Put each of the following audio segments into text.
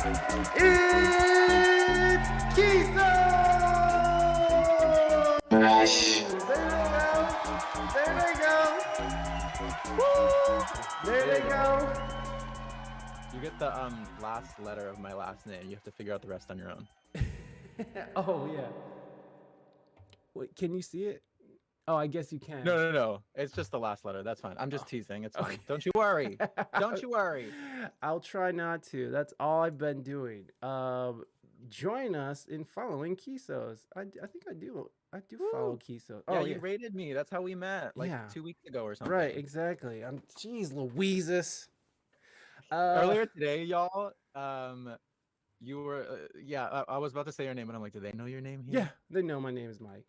It's Kisos! There they go. Woo! There they go. You get the last letter of my last name. You have to figure out the rest on your own. Oh yeah. Wait, can you see it? Oh, I guess you can. No. It's just the last letter. That's fine. I'm just teasing. It's fine. Okay. Don't you worry. Don't you worry. I'll try not to. That's all I've been doing. Join us in following Kisos. I think I do. I do follow Kisos. Yeah, you rated me. That's how we met, like 2 weeks ago or something. Right, exactly. Jeez Louises. Earlier today, y'all, you were, I was about to say your name, and I'm like, do they know your name here? Yeah, they know my name is Mike.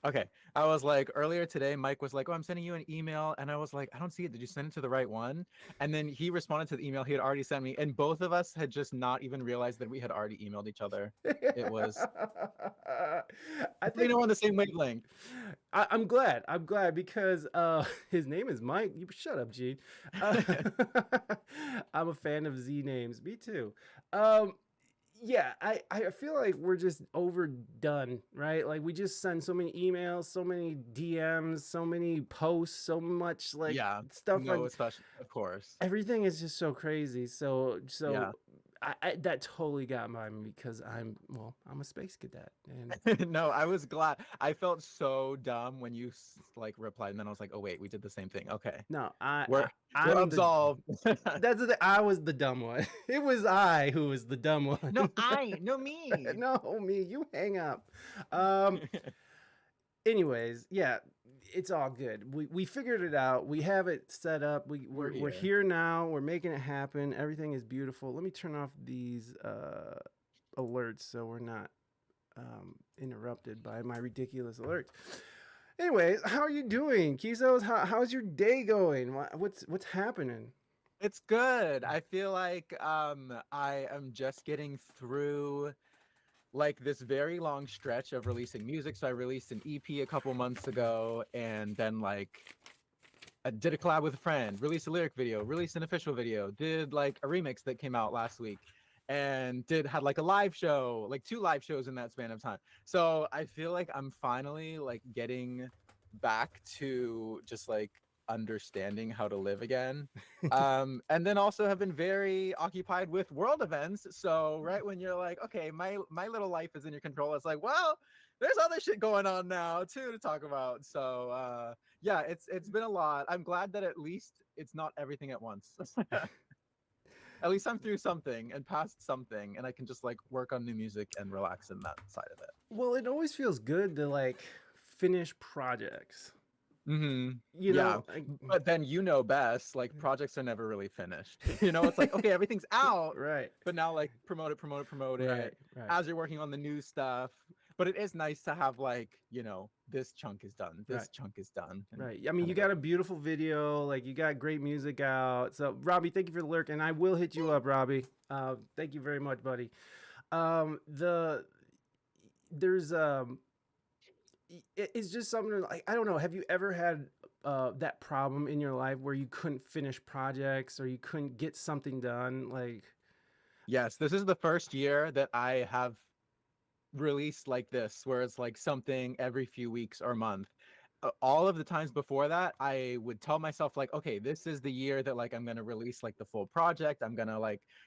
Okay. I was like, earlier today, Mike was like, oh, I'm sending you an email. And I was like, I don't see it. Did you send it to the right one? And then he responded to the email he had already sent me. And both of us had just not even realized that we had already emailed each other. It was, I think we're on the same wavelength. I'm glad because his name is Mike. You shut up, Gene. I'm a fan of Z names. Me too. Yeah, I feel like we're just overdone, right? Like we just send so many emails, so many DMs, so many posts, so much stuff. No, especially, of course. Everything is just so crazy. So I that totally got by me because I'm a space cadet. And no, I was glad. I felt so dumb when you replied, and then I was like, oh wait, we did the same thing. Okay. No, we're absolved. That's I was the dumb one. It was I who was the dumb one. No, me. No, me. You hang up. Anyways, yeah, it's all good. We figured it out. We have it set up. We're here now. We're making it happen. Everything is beautiful. Let me turn off these alerts so we're not interrupted by my ridiculous alerts. Anyways, how are you doing, Kisos? How's your day going? What's happening? It's good. I feel like I am just getting through this very long stretch of releasing music. So I released an EP a couple months ago, and then I did a collab with a friend, released a lyric video, released an official video, did a remix that came out last week, and had a live show, 2 live shows in that span of time. So I feel like I'm finally getting back to just understanding how to live again. And then also have been very occupied with world events. So right when you're like, okay, my little life is in your control, it's like, well, there's other shit going on now too to talk about. So yeah, it's been a lot. I'm glad that at least it's not everything at once. At least I'm through something and past something, and I can just work on new music and relax in that side of it. Well, it always feels good to finish projects. Mm-hmm. You know, but then best, projects are never really finished. It's okay, everything's out, right? But now promote it right. As you're working on the new stuff. But it is nice to have this chunk is done, this chunk is done. Right. I mean, you got a beautiful video, you got great music out. So Robbie, thank you for the lurk, and I will hit you up, Robbie. Thank you very much, buddy. It's just something I don't know. Have you ever had that problem in your life where you couldn't finish projects or you couldn't get something done? Yes, this is the first year that I have released this, where it's something every few weeks or month. All of the times before that, I would tell myself okay, this is the year that I'm gonna release the full project. I'm gonna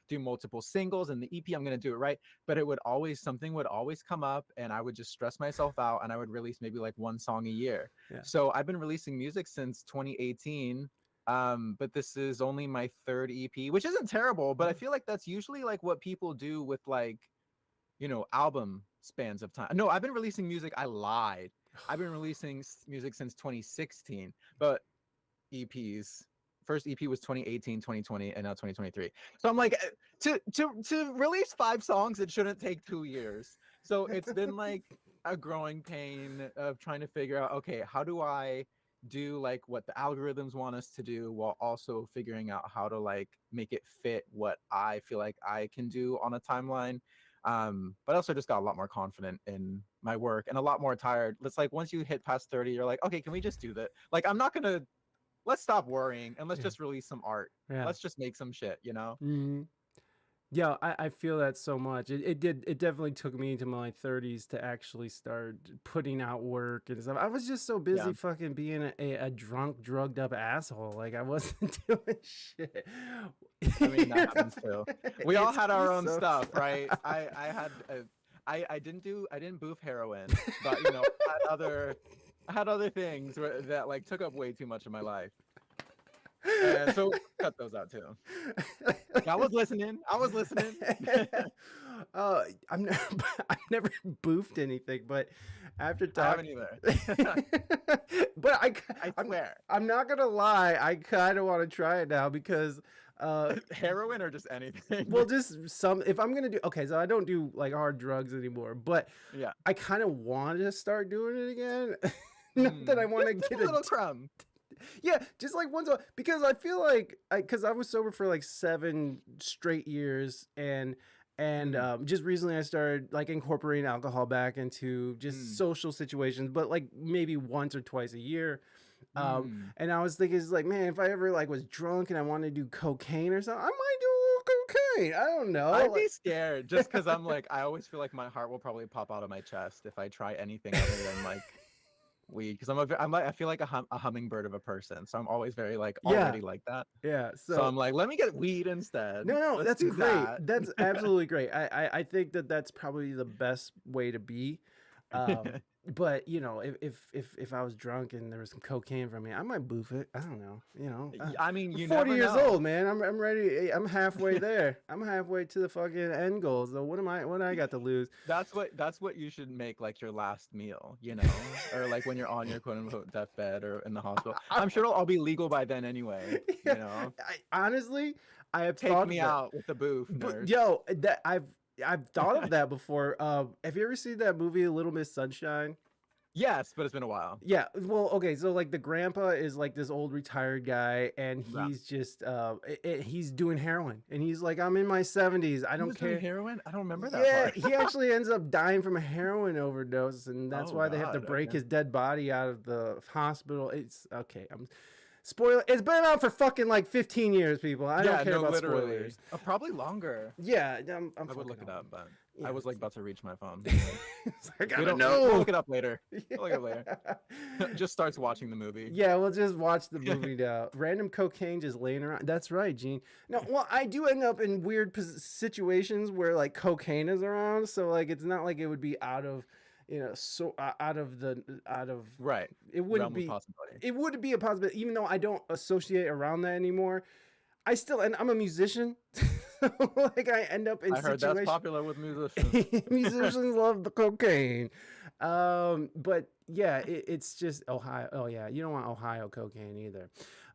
do multiple singles, and the EP, I'm gonna do it right. But something would always come up, and I would just stress myself out, and I would release maybe 1 song a year. Yeah. So I've been releasing music since 2018. But this is only my 3rd EP, which isn't terrible, but I feel that's usually what people do with album spans of time. No, I've been releasing music. I lied. I've been releasing music since 2016, but EPs. First EP was 2018, 2020, and now 2023. So I'm to release 5 songs, it shouldn't take 2 years. So it's been a growing pain of trying to figure out, okay, how do I do what the algorithms want us to do, while also figuring out how to make it fit what I feel I can do on a timeline. But I also just got a lot more confident in my work and a lot more tired. It's once you hit past 30, you're okay, can we just do that? I'm not gonna, let's stop worrying and let's just release some art. Let's just make some shit, Mm-hmm. Yeah, I feel that so much. It definitely took me into my 30s to actually start putting out work and stuff. I was just so Yeah. busy fucking being a drunk, drugged up asshole. Like I wasn't doing shit. I mean, that You know? happens too. We all It's had our own Kisos. stuff, right? I didn't boof heroin, but you know, I had other things that like took up way too much of my life. And so cut those out too. I was listening. I was listening. uh, I'm never, I've never boofed anything, but after I talk, haven't either. but I I'm, swear. I'm not gonna lie, I kind of want to try it now because, Heroin or just anything. well, just some. If I'm gonna do, okay, so I don't do like hard drugs anymore, but Yeah. I kind of want to start doing it again. Not that I want to Just get a little crumb. yeah, just like once because I feel like because I was sober for like 7 straight years and Mm, just recently I started like incorporating alcohol back into just mm, social situations, but like maybe once or twice a year. mm. And I was thinking, it's like, man, if I ever like was drunk and I wanted to do cocaine or something, I might do a little cocaine. I don't know. I'd be scared just because I'm like, I always feel like my heart will probably pop out of my chest if I try anything other than like weed. Because I'm like, I feel like a hummingbird of a person. So I'm always very like Yeah, already like that. yeah. So So I'm like, let me get weed instead. no, Let's that's do great. that. That's absolutely great. I think that that's probably the best way to be. Um, but you know, if I was drunk and there was some cocaine from me, I might boof it. I don't know. You know, I mean, I'm you 40 never years know. old, man. I'm ready. I'm halfway there. I'm halfway to the fucking end goal. So what I got to lose? That's what you should make like your last meal, you know, or like when you're on your quote unquote deathbed or in the hospital. I'm sure it'll all be legal by then anyway, Yeah, you know. honestly, I have Take thought of me that. out with the booth, But nurse. yo, that I've thought of that before. Have you ever seen that movie Little Miss Sunshine? Yes, but it's been a while. Yeah, well, okay, so like the grandpa is like this old retired guy, and Yeah. he's just he's doing heroin, and he's like, I'm in my 70s, I He don't was doing care. heroin? I don't remember that Yeah, part. he actually ends up dying from a heroin overdose, and that's Oh why they have to God. break Okay. his dead body out of the hospital. It's okay. I'm spoiler. It's been out for fucking like 15 years, people. I don't Yeah, care no, about literally. spoilers. Probably longer. Yeah, I'm I would fucking look it old. up, but Yeah, I was like it's, about to reach my phone. Anyway. I We gotta don't. We'll know. look it up later. We'll look it up later. Yeah. Just starts watching the movie. Yeah, we'll just watch the movie now. Random cocaine just laying around. That's right, Gene. No, well, I do end up in weird situations where like cocaine is around, so like it's not like it would be out of, you know, so out of Right. it wouldn't Realm of be possibility. it would be a possibility even though I don't associate around that anymore. I still and I'm a musician. So, like I end up in I heard that's situations popular with musicians. musicians love the cocaine. But yeah, it's just Ohio. Oh yeah, you don't want Ohio cocaine either.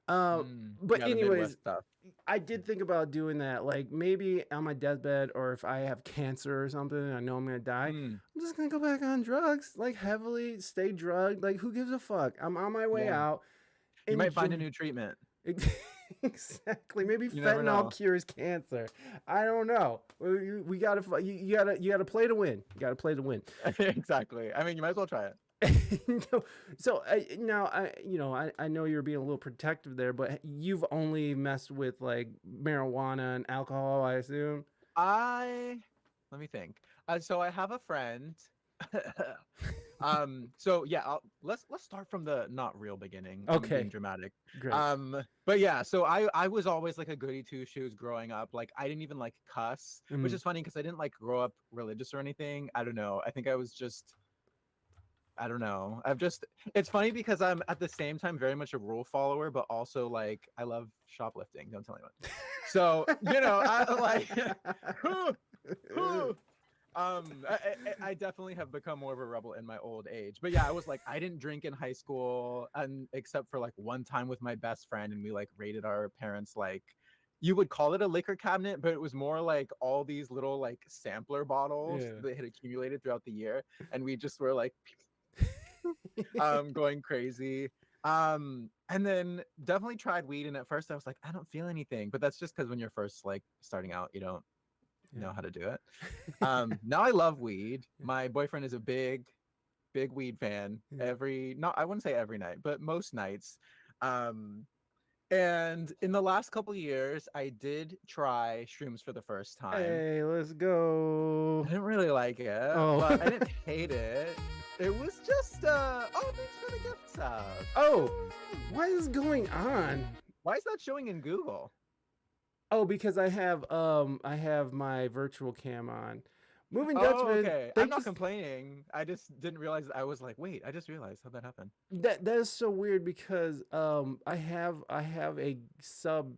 But Yeah, the Midwest anyways, stuff. I did think about doing that. Like maybe on my deathbed, or if I have cancer or something, and I know I'm gonna die. Mm, I'm just gonna go back on drugs, like heavily, stay drugged. Like who gives a fuck? I'm on my way yeah. out. You might find a Enjoy. new treatment. Exactly. Maybe You never fentanyl know. cures cancer. I don't know. We gotta you gotta play to win. You gotta play to win. Exactly. I mean, you might as well try it. No, so now I know you're being a little protective there, but you've only messed with like marijuana and alcohol, I assume. Let me think. So I have a friend. So yeah, let's start from the not real beginning. I'm being Okay, dramatic. great. But yeah, so I was always like a goody two shoes growing up. Like I didn't even like cuss, which Mm. is funny because I didn't like grow up religious or anything. I don't know. I think I was just I don't know. It's funny because I'm at the same time very much a rule follower, but also like I love shoplifting. Don't tell anyone. So, you know, I like I definitely have become more of a rebel in my old age. But yeah, I was like, I didn't drink in high school, and except for like one time with my best friend, and we like raided our parents like you would call it a liquor cabinet, but it was more like all these little like sampler bottles Yeah. that had accumulated throughout the year, and we just were like going crazy. And then definitely tried weed, and at first I was like, I don't feel anything, but that's just because when you're first like starting out, you don't know how to do it. Now I love weed. My boyfriend is a big weed fan. Yeah. I wouldn't say every night, but most nights. Um, And in the last couple of years, I did try shrooms for the first time. Hey, let's I go. didn't really like it, Oh. but I didn't hate it. It was just oh, thanks for the gift sub. Oh, what is going on? Why is that showing in Google? Oh, because I have my virtual cam on. Moving Oh, Dutchman, okay. I'm thank not you. complaining. I just didn't realize. I was like, wait, I just realized how that happened. That is so weird because I have a sub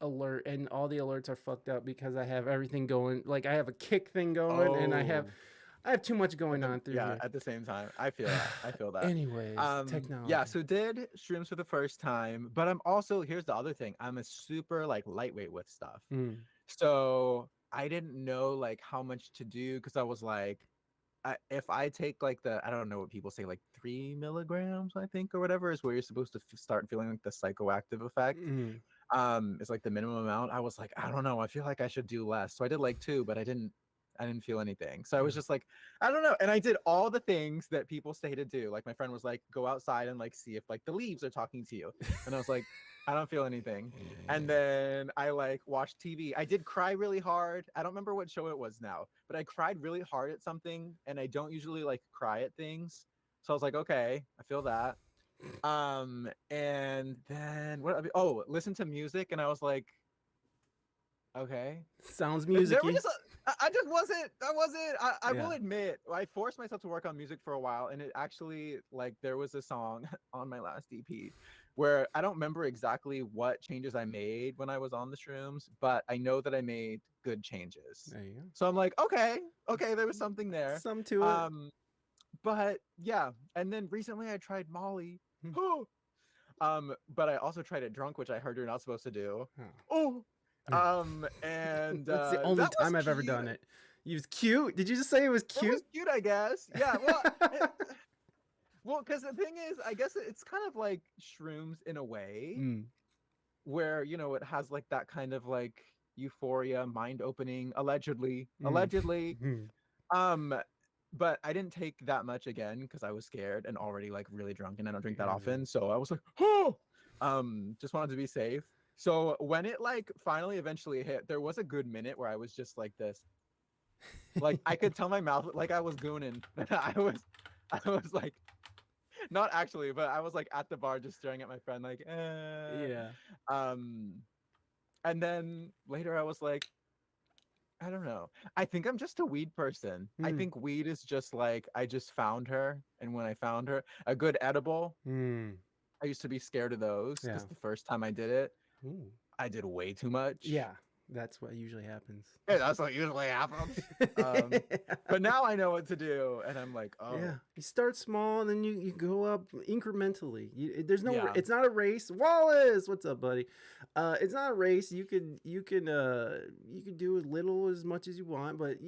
alert and all the alerts are fucked up because I have everything going. Like I have a kick thing going and I have too much going on through here. At the same time. I feel that. I feel that. Anyways, technology. Yeah, so did shrooms for the first time, but I'm also, here's the other thing. I'm a super like lightweight with stuff. So I didn't know like how much to do because I was like, if I take like I don't know what people say, like 3 milligrams, I think, or whatever, is where you're supposed to start feeling like the psychoactive effect. It's like the minimum amount. I was like, I don't know. I feel like I should do less. So I did like 2, but I didn't feel anything. So I was just like, I don't know. And I did all the things that people say to do. Like my friend was like, go outside and like see if like the leaves are talking to you. And I was like, I don't feel anything. And then I like watched TV. I did cry really hard. I don't remember what show it was now, but I cried really hard at something, and I don't usually like cry at things. So I was like, okay, I feel that. And then what? Oh, listen to music, and I was like, okay, sounds musicy. I just wasn't. I will admit, I forced myself to work on music for a while, and it actually, like, there was a song on my last EP where I don't remember exactly what changes I made when I was on the shrooms, but I know that I made good changes. There you go. So I'm like, okay, there was something there. Some to it. But yeah, and then recently I tried Molly. But I also tried it drunk, which I heard you're not supposed to do. And that's the only time I've ever done it. It was cute. Did you just say it was cute? It was cute, I guess. Yeah. Well, because the thing is, I guess it's kind of like shrooms in a way, where, you know, it has like that kind of like euphoria, mind opening, allegedly. But I didn't take that much again because I was scared and already like really drunk, and I don't drink that often. So I was like, just wanted to be safe. So when it like finally eventually hit, there was a good minute where I was just like this. Like I could tell my mouth, like I was gooning. I was like, not actually, but I was like at the bar just staring at my friend like, yeah. And then later I was like, I don't know. I think I'm just a weed person. I think weed is just like, I just found her. And when I found her, a good edible, I used to be scared of those because the first time I did it, I did way too much. Yeah, that's what usually happens. Yeah, that's what usually happens. But now I know what to do, and I'm like, oh. Yeah, you start small, and then you go up incrementally. There's no, it's not a race. Wallace, what's up, buddy? It's not a race. You could do as little as much as you want, but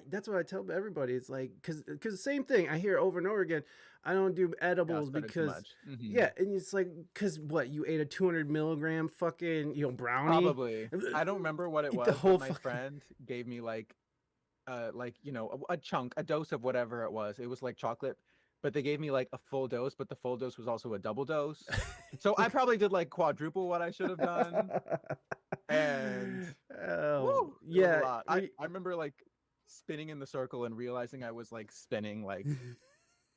that's what I tell everybody. It's like because the same thing I hear over and over again. I don't do edibles because and it's like because what, you ate a 200 milligram fucking brownie? Probably. I don't remember what it was. But my friend gave me like a dose of whatever it was. It was like chocolate, but they gave me like a full dose, but the full dose was also a double dose. So I probably did like quadruple what I should have done. And yeah, a lot. I remember like spinning in the circle and realizing I was like spinning like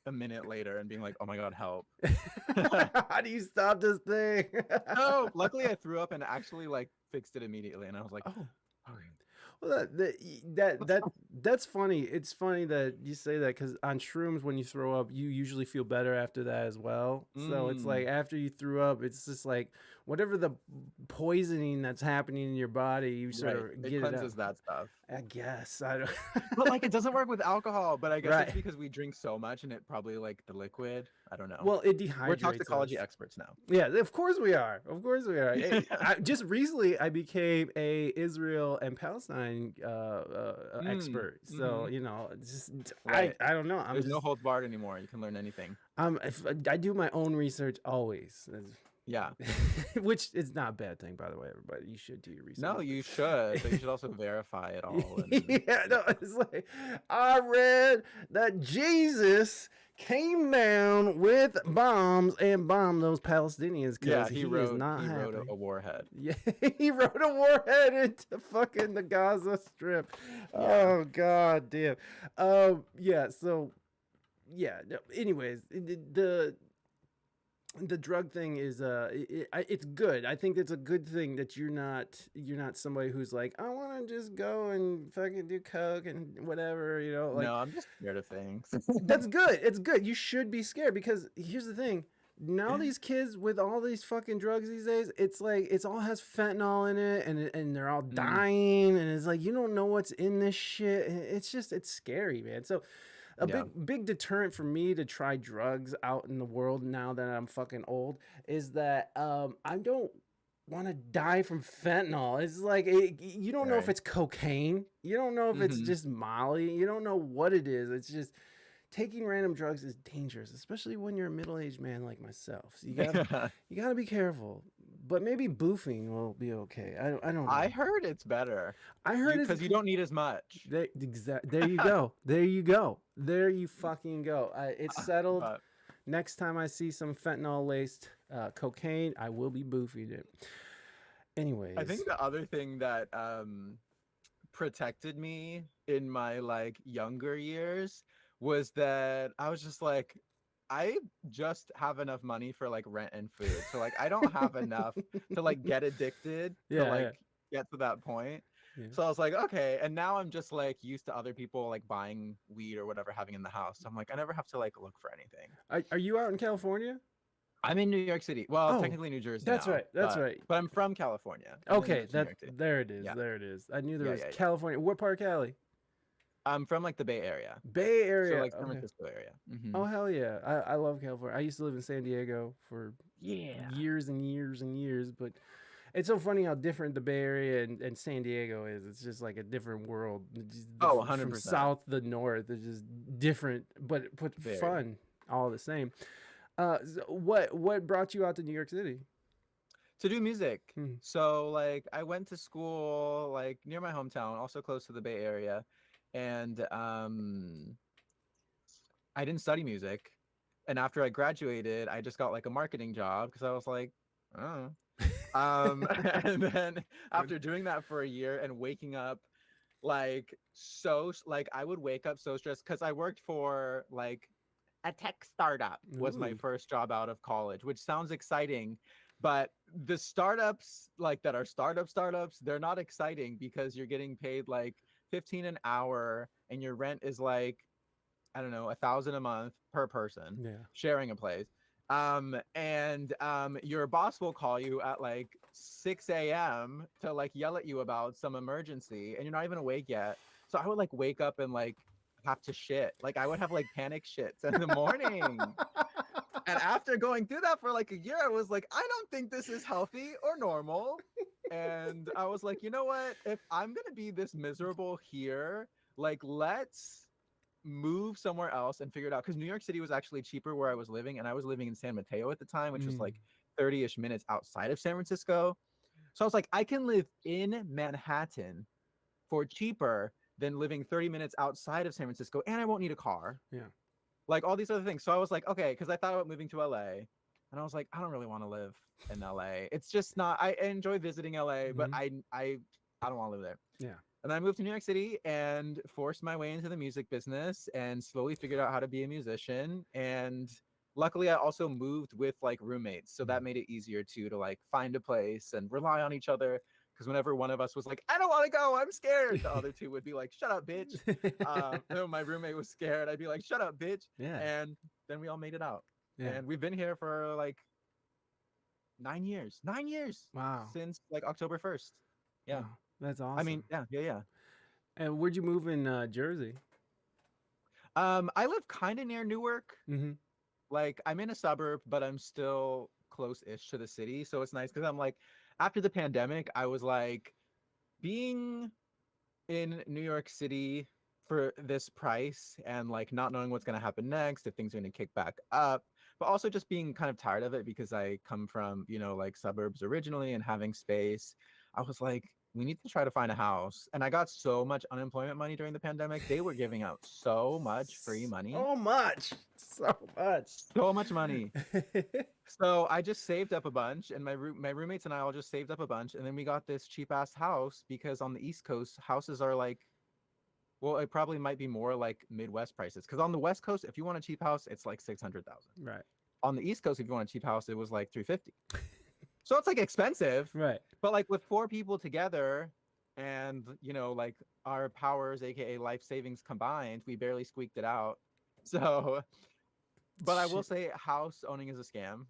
a minute later and being like, oh my god, help. How do you stop this thing? No, luckily I threw up and actually like fixed it immediately, and I was like, oh okay. Well, that's funny. It's funny that you say that because on shrooms, when you throw up, you usually feel better after that as well. So it's like after you threw up, it's just like whatever the poisoning that's happening in your body, you sort of get it cleanses out. that stuff. I guess I don't. But like it doesn't work with alcohol. But I guess it's because we drink so much, and it probably like the liquid. I don't know. Well, it dehydrates. We're toxicology experts now. Yeah, of course we are. Of course we are. Just recently, I became a Israel and Palestine expert. So just I don't know. There's no holds barred anymore. You can learn anything. I do my own research always. Yeah. Which is not a bad thing, by the way, everybody. You should do your research. No, you should. But you should also verify it all. Yeah, no, it's like I read that Jesus came down with bombs and bombed those Palestinians because Yeah, he is not he wrote happy. a warhead. Yeah, he wrote a warhead into fucking the Gaza Strip. Yeah. Oh god damn. Yeah. So yeah. Anyways, the drug thing is it's good. I think it's a good thing that you're not somebody who's like, I want to just go and fucking do coke and whatever, like No, I'm just scared of things. that's good. It's good. You should be scared because here's the thing. Now these kids with all these fucking drugs these days, it's like it's all has fentanyl in it, and they're all dying, and it's like you don't know what's in this shit. It's scary, man. So a Yeah. big deterrent for me to try drugs out in the world now that I'm fucking old is that I don't want to die from fentanyl. It's like you don't know if Right. it's cocaine, you don't know if it's just Molly, you don't know what it is. It's just taking random drugs is dangerous, especially when you're a middle-aged man like myself. So you gotta be careful. But maybe boofing will be okay. I don't know. I heard it's better. I heard it's because you don't need as much. there you go. There you go. There you fucking go. It's settled. But Next time I see some fentanyl laced cocaine, I will be boofing it. Anyways, I think the other thing that protected me in my like younger years was that I was just like, I just have enough money for like rent and food. So like I don't have enough to like get addicted to like get to that point. Yeah. So I was like, okay. And now I'm just like used to other people like buying weed or whatever having in the house. So I'm like, I never have to like look for anything. Are you out in California? I'm in New York City. Well, technically New Jersey. That's now, right. That's right. But I'm from California. Okay, there it is. Yeah. There it is. I knew there was California. What part of Cali? I'm from like the Bay Area. Bay Area. So like San Francisco area. Oh hell yeah. I love California. I used to live in San Diego for years and years and years, but it's so funny how different the Bay Area and San Diego is. It's just like a different world. Oh, 100%. From south to north, it's just different, but fun all the same. What brought you out to New York City? To do music. So like I went to school like near my hometown, also close to the Bay Area, and I didn't study music. And after I graduated, I just got like a marketing job because I was like, oh. And then after doing that for a year and waking up like I would wake up so stressed because I worked for like a tech startup was my first job out of college, which sounds exciting, but the startups like that are startups, they're not exciting because you're getting paid like $15 an hour and your rent is like, I don't know, $1,000 a month per person sharing a place. And your boss will call you at like 6 a.m. to like yell at you about some emergency and you're not even awake yet. So I would like wake up and like have to shit. Like I would have like panic shits in the morning. And after going through that for like a year, I was like, I don't think this is healthy or normal. And I was like, you know what? If I'm going to be this miserable here, like let's move somewhere else and figure it out. Because New York City was actually cheaper where I was living. And I was living in San Mateo at the time, which was like 30-ish minutes outside of San Francisco. So I was like, I can live in Manhattan for cheaper than living 30 minutes outside of San Francisco. And I won't need a car. Yeah. Like all these other things. So I was like, okay, because I thought about moving to LA. And I was like, I don't really want to live in LA. It's just not, I enjoy visiting LA, but I don't want to live there. Yeah. And then I moved to New York City and forced my way into the music business and slowly figured out how to be a musician. And luckily I also moved with like roommates. So that made it easier too, to like find a place and rely on each other. Because whenever one of us was like, I don't want to go, I'm scared, the other two would be like, shut up, bitch. When my roommate was scared, I'd be like, shut up, bitch. Yeah. And then we all made it out. Yeah. And we've been here for like 9 years. 9 years. Wow. Since like October 1st. Yeah. Wow. That's awesome. I mean, yeah. And where'd you move in Jersey? I live kind of near Newark. Like I'm in a suburb, but I'm still close-ish to the city. So it's nice because I'm like, after the pandemic, I was like, being in New York City for this price and like not knowing what's going to happen next, if things are going to kick back up, but also just being kind of tired of it because I come from, like suburbs originally and having space. I was like, we need to try to find a house. And I got so much unemployment money during the pandemic. They were giving out so much free money. So much. So much. So much money. So I just saved up a bunch, and my roommates and I all just saved up a bunch, and then we got this cheap ass house because on the East Coast, houses are like, well, it probably might be more like Midwest prices. Because on the West Coast, if you want a cheap house, it's like 600,000. Right. On the East Coast, if you want a cheap house, it was like 350. So it's like expensive, Right. but like with 4 people together, and like our powers, aka life savings combined, we barely squeaked it out. So, but I will say, house owning is a scam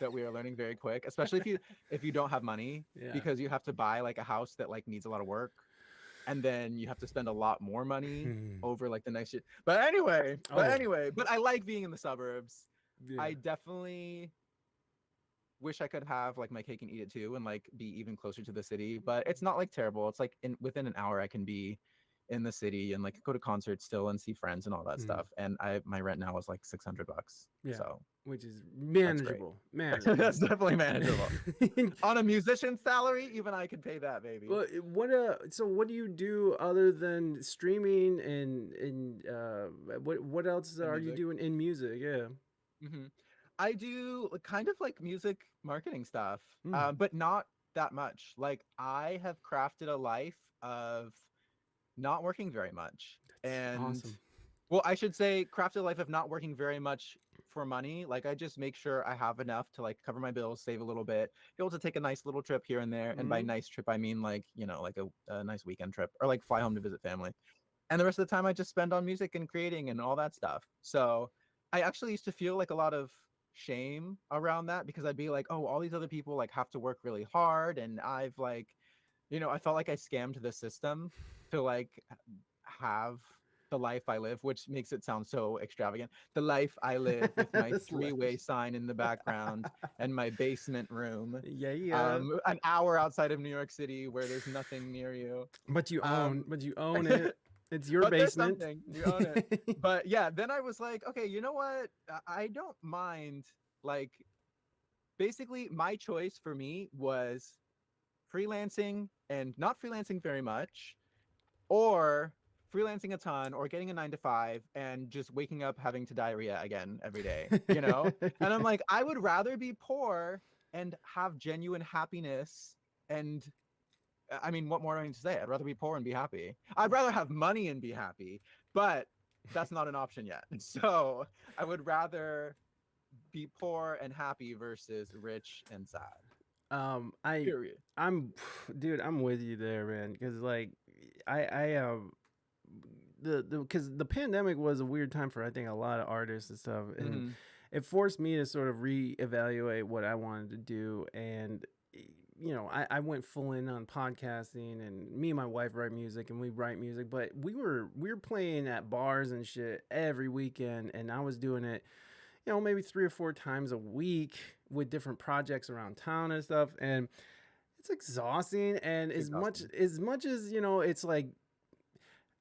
that we are learning very quick, especially if you don't have money, because you have to buy like a house that like needs a lot of work, and then you have to spend a lot more money over like the next year. But anyway, but I like being in the suburbs. Yeah. I definitely wish I could have like my cake and eat it too, and like be even closer to the city, but it's not like terrible. It's like within an hour I can be in the city and like go to concerts still and see friends and all that stuff. And my rent now is like $600. Yeah. So which is manageable. Manageable. That's definitely manageable. On a musician's salary, even I could pay that, baby. Well, so what do you do other than streaming and what else are you doing in music? Yeah. I do kind of like music marketing stuff, but not that much. Like I have crafted a life of not working very much. That's and awesome. Well, I should say crafted a life of not working very much for money. Like I just make sure I have enough to like cover my bills, save a little bit, be able to take a nice little trip here and there. And by nice trip, I mean like, like a nice weekend trip, or like fly home to visit family. And the rest of the time I just spend on music and creating and all that stuff. So I actually used to feel like a lot of shame around that, because I'd be like, oh, all these other people like have to work really hard, and I've like, I felt like I scammed the system to like have the life I live, which makes it sound so extravagant. The life I live with my three-way sign in the background and my basement room. Yeah. An hour outside of New York City where there's nothing near you. But you own it. It's your basement. You own it. But yeah, then I was like, okay, you know what? I don't mind. Like, basically, my choice for me was freelancing and not freelancing very much, or freelancing a ton, or getting a 9-to-5 and just waking up having to diarrhea again every day, And I'm like, I would rather be poor and have genuine happiness. And I mean, what more do I need to say? I'd rather be poor and be happy. I'd rather have money and be happy, but that's not an option yet. So I would rather be poor and happy versus rich and sad. Period. I'm with you there, man. Because like because the pandemic was a weird time for I think a lot of artists and stuff, and it forced me to sort of reevaluate what I wanted to do. And I went full in on podcasting, and me and my wife write music, and we write music, but we were playing at bars and shit every weekend, and I was doing it maybe 3 or 4 times a week with different projects around town and stuff, and it's exhausting. And as much as it's like,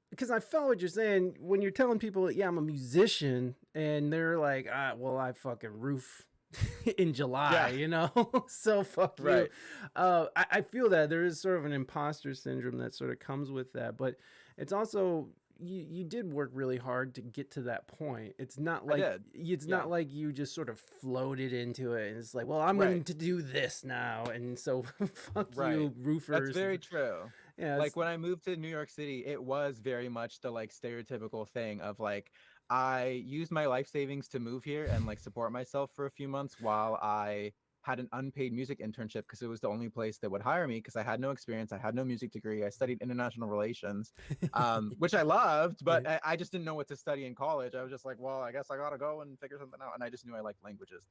because I felt what you're saying when you're telling people, yeah, I'm a musician, and they're like, well, I fucking roof in July, so fuck you. I feel that there is sort of an imposter syndrome that sort of comes with that, but it's also you did work really hard to get to that point. It's not like not like you just sort of floated into it and it's like, well, I'm going to do this now, and so fuck you, roofers. That's very true. Yeah, like when I moved to New York City, it was very much the like stereotypical thing of like, I used my life savings to move here and like support myself for a few months while I had an unpaid music internship, because it was the only place that would hire me, because I had no experience. I had no music degree. I studied international relations, which I loved, but I just didn't know what to study in college. I was just like, well, I guess I gotta go and figure something out. And I just knew I liked languages.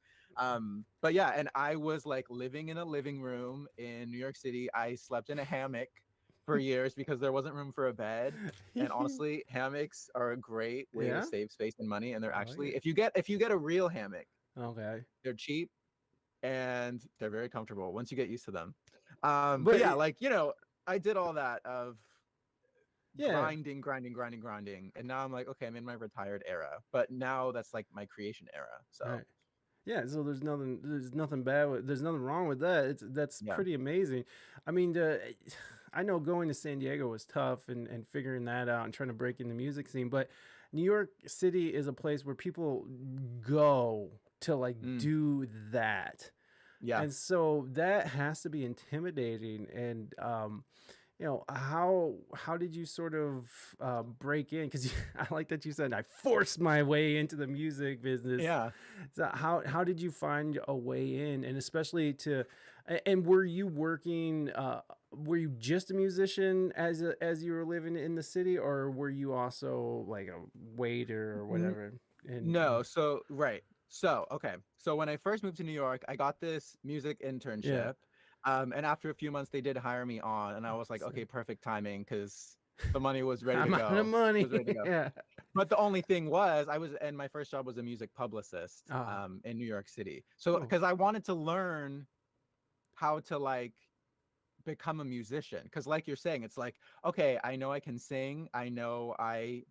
But yeah, and I was like living in a living room in New York City. I slept in a hammock for years because there wasn't room for a bed. And honestly, hammocks are a great way to save space and money. And they're actually, if you get a real hammock, they're cheap and they're very comfortable once you get used to them. But yeah, like, I did all that of grinding, and now I'm like, okay, I'm in my retired era, but now that's like my creation era. So yeah, so there's nothing bad with, there's nothing wrong with that. That's pretty amazing. I mean, I know going to San Diego was tough and figuring that out and trying to break in the music scene, but New York City is a place where people go to like Mm, do that. yeah. And so that has to be intimidating. And you know, how did you sort of break in? Because I like that you said I forced my way into the music business. Yeah. So how did you find a way in, and especially to, and were you working? Were you just a musician as you were living in the city, or were you also like a waiter or N- whatever? And no. So, right. So, okay. So when I first moved to New York, I got this music yeah, internship. And after a few months, they did hire me on, and I was like, so okay, perfect timing, because the money was ready to I'm out of go. It money. was ready to go. Yeah. But the only thing was, and my first job was a music publicist Ah, in New York City. So, cool. because I wanted to learn how to like become a musician, because like you're saying, it's like, okay, I know I can sing, I know I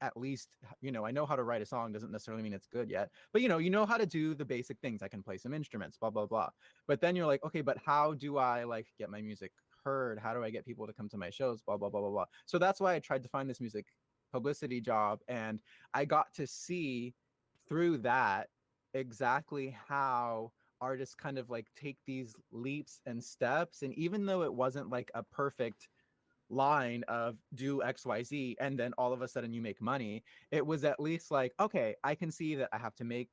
at least, I know how to write a song. Doesn't necessarily mean it's good yet, but you know how to do the basic things. I can play some instruments, blah blah blah. But then you're like, okay, but how do I like get my music heard? How do I get people to come to my shows, blah blah blah blah blah. So that's why I tried to find this music publicity job, and I got to see through that exactly how artists kind of like take these leaps and steps. And even though it wasn't like a perfect line of do XYZ and then all of a sudden you make money, it was at least like, okay, I can see that I have to make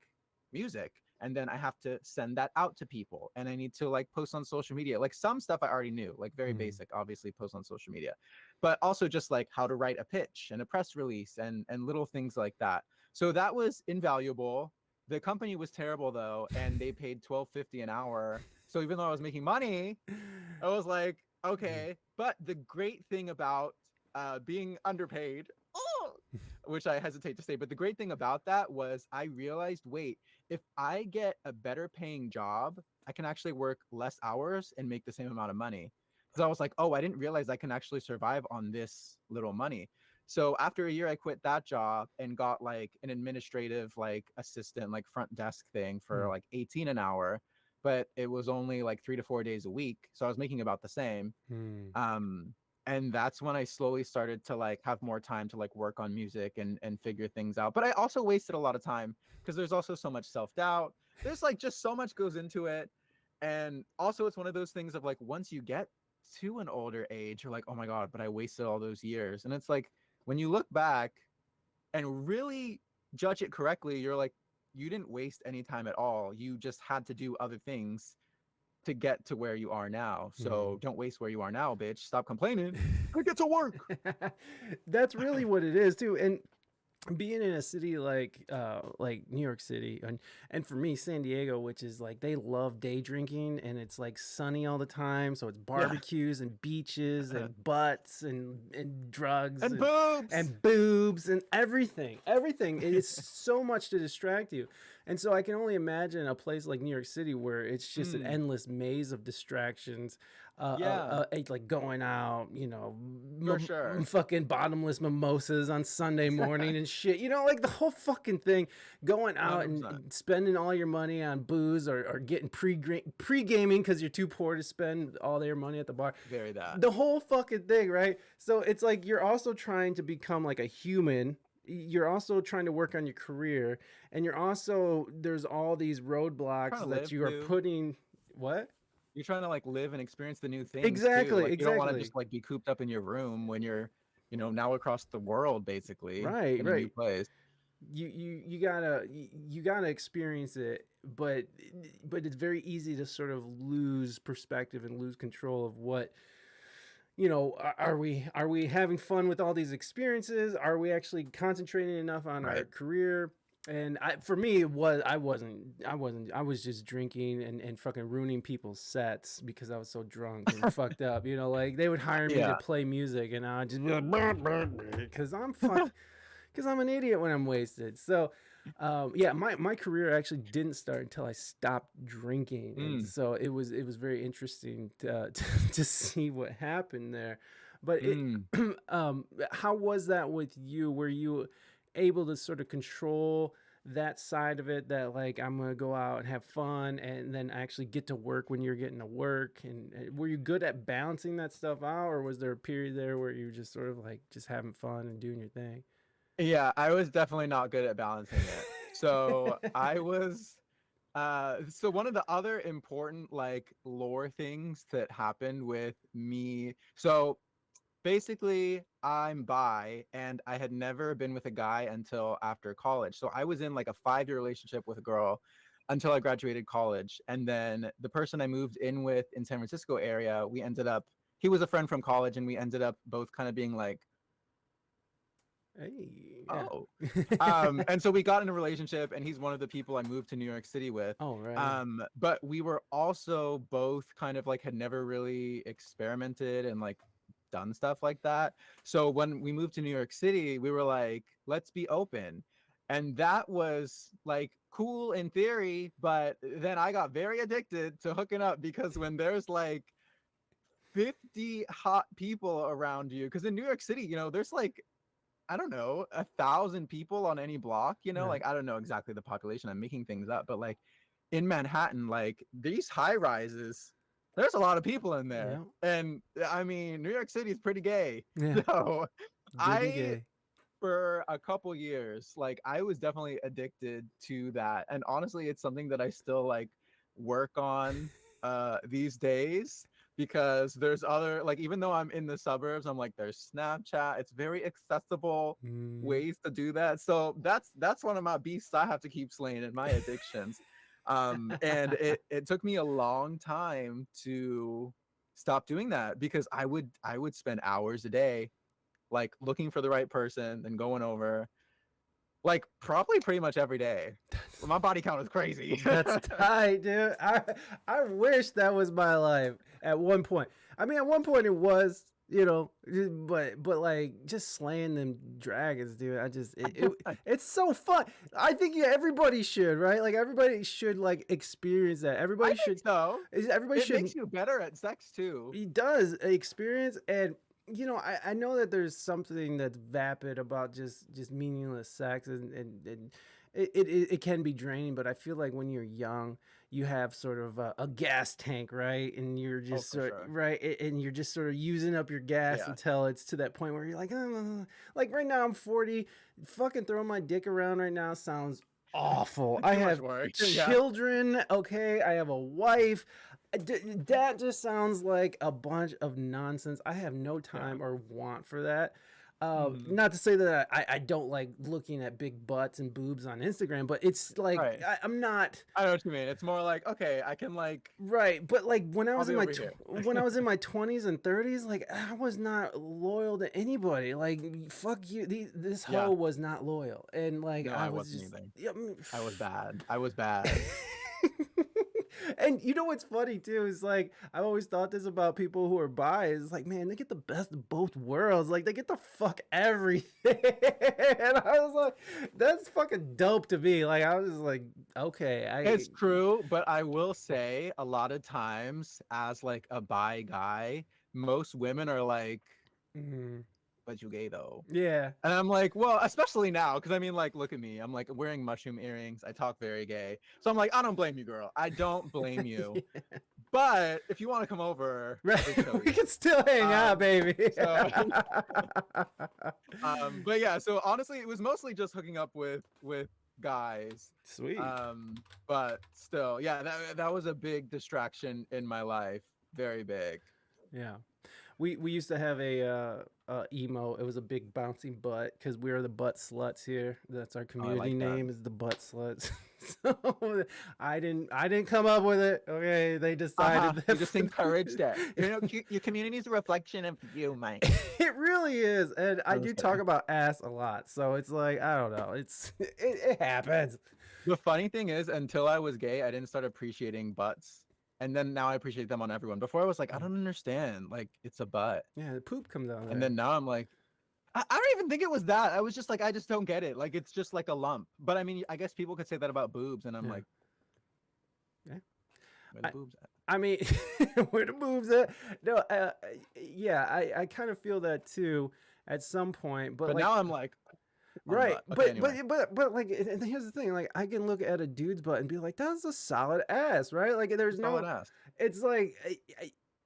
music, and then I have to send that out to people, and I need to like post on social media. Like some stuff I already knew, like very Mm. basic, obviously post on social media, but also just like how to write a pitch and a press release and little things like that. So that was invaluable. The company was terrible though, and they paid $12.50 an hour. So even though I was making money, I was like, okay. But the great thing about being underpaid, oh, which I hesitate to say, but the great thing about that was I realized, wait, if I get a better paying job, I can actually work less hours and make the same amount of money. Because I was like, oh, I didn't realize I can actually survive on this little money. So after a year, I quit that job and got like an administrative, like assistant, like front desk thing for Mm. like 18 an hour, but it was only like 3 to 4 days a week. So I was making about the same. Mm. Um, and that's when I slowly started to like have more time to like work on music and figure things out. But I also wasted a lot of time because there's also so much self-doubt. There's like just so much goes into it. And also it's one of those things of like once you get to an older age, you're like, oh my God, but I wasted all those years. And it's like when you look back and really judge it correctly, you're like, you didn't waste any time at all. You just had to do other things to get to where you are now. Mm. So don't waste where you are now, bitch. Stop complaining. I get to work. That's really what it is too. And being in a city like New York City and for me San Diego, which is like they love day drinking and it's like sunny all the time, so it's Yeah. barbecues and beaches and butts and drugs And boobs. and boobs and everything. It's so much to distract you. And so I can only imagine a place like New York City where it's just an Mm, endless maze of distractions, yeah, like going out, you know, for sure. fucking bottomless mimosas on Sunday morning and shit, you know, like the whole fucking thing, going out and 100%. spending all your money on booze or getting pre-gaming because you're too poor to spend all their money at the bar, Very that. the whole fucking thing, right? So it's like you're also trying to become like a human, you're also trying to work on your career, and you're also there's all these Trying to roadblocks that live you are too. putting. What? You're trying to like live and experience the new things too. Exactly, Like you don't want to exactly. just like be cooped up in your room when you're, now across the world basically Right, in a new right. place. You gotta experience it, but it's very easy to sort of lose perspective and lose control of what, you know, are we having fun with all these experiences, are we actually concentrating enough on our Right. career. And for me it was I was just drinking and fucking ruining people's sets because I was so drunk and fucked up, you know, like they would hire me to Yeah. play music and I'd just be like because I'm fucked because I'm an idiot when I'm wasted. So, yeah, my career actually didn't start until I stopped drinking, and Mm, so it was very interesting to see what happened there. But mm. how was that with you? Were you able to sort of control that side of it, that like I'm gonna go out and have fun and then actually get to work when you're getting to work? And were you good at balancing that stuff out, or was there a period there where you were just sort of like just having fun and doing your thing? Yeah, I was definitely not good at balancing it. So I was so one of the other important like lore things that happened with me. So basically I'm bi and I had never been with a guy until after college. So I was in like a 5-year relationship with a girl until I graduated college. And then the person I moved in with in San Francisco area, we ended up, he was a friend from college and we ended up both kind of being like, Hey, yeah. oh. And so we got in a relationship and he's one of the people I moved to New York City with. Oh, right. But we were also both kind of like had never really experimented and like done stuff like that. So when we moved to New York City, we were like, let's be open. And that was like cool in theory, but then I got very addicted to hooking up because when there's like 50 hot people around you, because in New York City, you know, there's like I don't know, 1,000 people on any block, you know, Right. like I don't know exactly the population. I'm making things up, but like in Manhattan, like these high rises, there's a lot of people in there. Yeah. And I mean, New York City is pretty gay. Yeah. So Good and I, gay. for a couple years, like I was definitely addicted to that. And honestly, it's something that I still like work on these days because there's other like even though I'm in the suburbs, I'm like there's Snapchat. It's very accessible Mm. ways to do that. So that's one of my beasts I have to keep slaying in my addictions. And it took me a long time to stop doing that because I would spend hours a day like looking for the right person and going over like probably pretty much every day. My body count is crazy. That's tight, dude. I wish that was my life at one point. I mean, at one point it was, you know, but like just slaying them dragons, dude. It's so fun. I think everybody should, right? Like everybody should like experience that. I Everybody think should. so. Everybody It should. makes you better at sex too. He does experience. And you know, I know that there's something that's vapid about just meaningless sex, and it can be draining, but I feel like when you're young, you have sort of a gas tank, right? And you're Oh, just for sure. right, and you're just sort of using up your gas Yeah. until it's to that point where you're like right now I'm 40, fucking throwing my dick around right now sounds awful. I Too much have work. Yeah. children, okay? I have a wife. That just sounds like a bunch of nonsense. I have no Yeah. time or want for that. Mhm. Not to say that I don't like looking at big butts and boobs on Instagram, but it's like Right. I'm not I know what you mean. It's more like, okay, I can like right. But like I'll be over here. when I was in my 20s and 30s, like I was not loyal to anybody. Like fuck you, this Yeah. hoe was not loyal, and like No, I I was wasn't just either. yeah, I was bad. I was bad. And you know what's funny too is like I've always thought this about people who are bi. Is like, man, they get the best of both worlds. Like they get to fuck everything. And I was like, that's fucking dope to me. Like I was just like, okay, It's true, but I will say a lot of times as like a bi guy, most women are like, mm, but you gay though. yeah. And I'm like, well, especially now, because I mean, like, look at me. I'm like wearing mushroom earrings. I talk very gay. So I'm like, I don't blame you, girl. I don't blame you. Yeah. But if you want to come over, I'll big show We you. can still hang out, baby. So but yeah, so honestly, it was mostly just hooking up with guys. Sweet. But still, yeah, that was a big distraction in my life. Very big. Yeah. We used to have a emo. It was a big bouncing butt because we are the butt sluts here. That's our Oh, I community like that. name is the butt sluts. So I didn't come up with it. Okay, they decided that You just encouraged it. You know, your community is a reflection of you, Mike. it really is, and I I'm do just talk kidding. about ass a lot. So it's like I don't know. It happens. The funny thing is, until I was gay, I didn't start appreciating butts. And then now I appreciate them on everyone. Before I was like, I don't understand. Like, it's a butt. Yeah, the poop comes out And there. then now I'm like, I don't even think it was that. I was just like, I just don't get it. Like, it's just like a lump. But I mean, I guess people could say that about boobs. And I'm Yeah. like, Yeah. where the boobs at? I mean, where the boobs at? No, yeah, I kind of feel that too at some point. But But like, now I'm like, on Right, butt. Okay, anyway. but like, and here's the thing: like, I can look at a dude's butt and be like, "That's a solid ass," right? Like, there's Solid no, ass. it's like,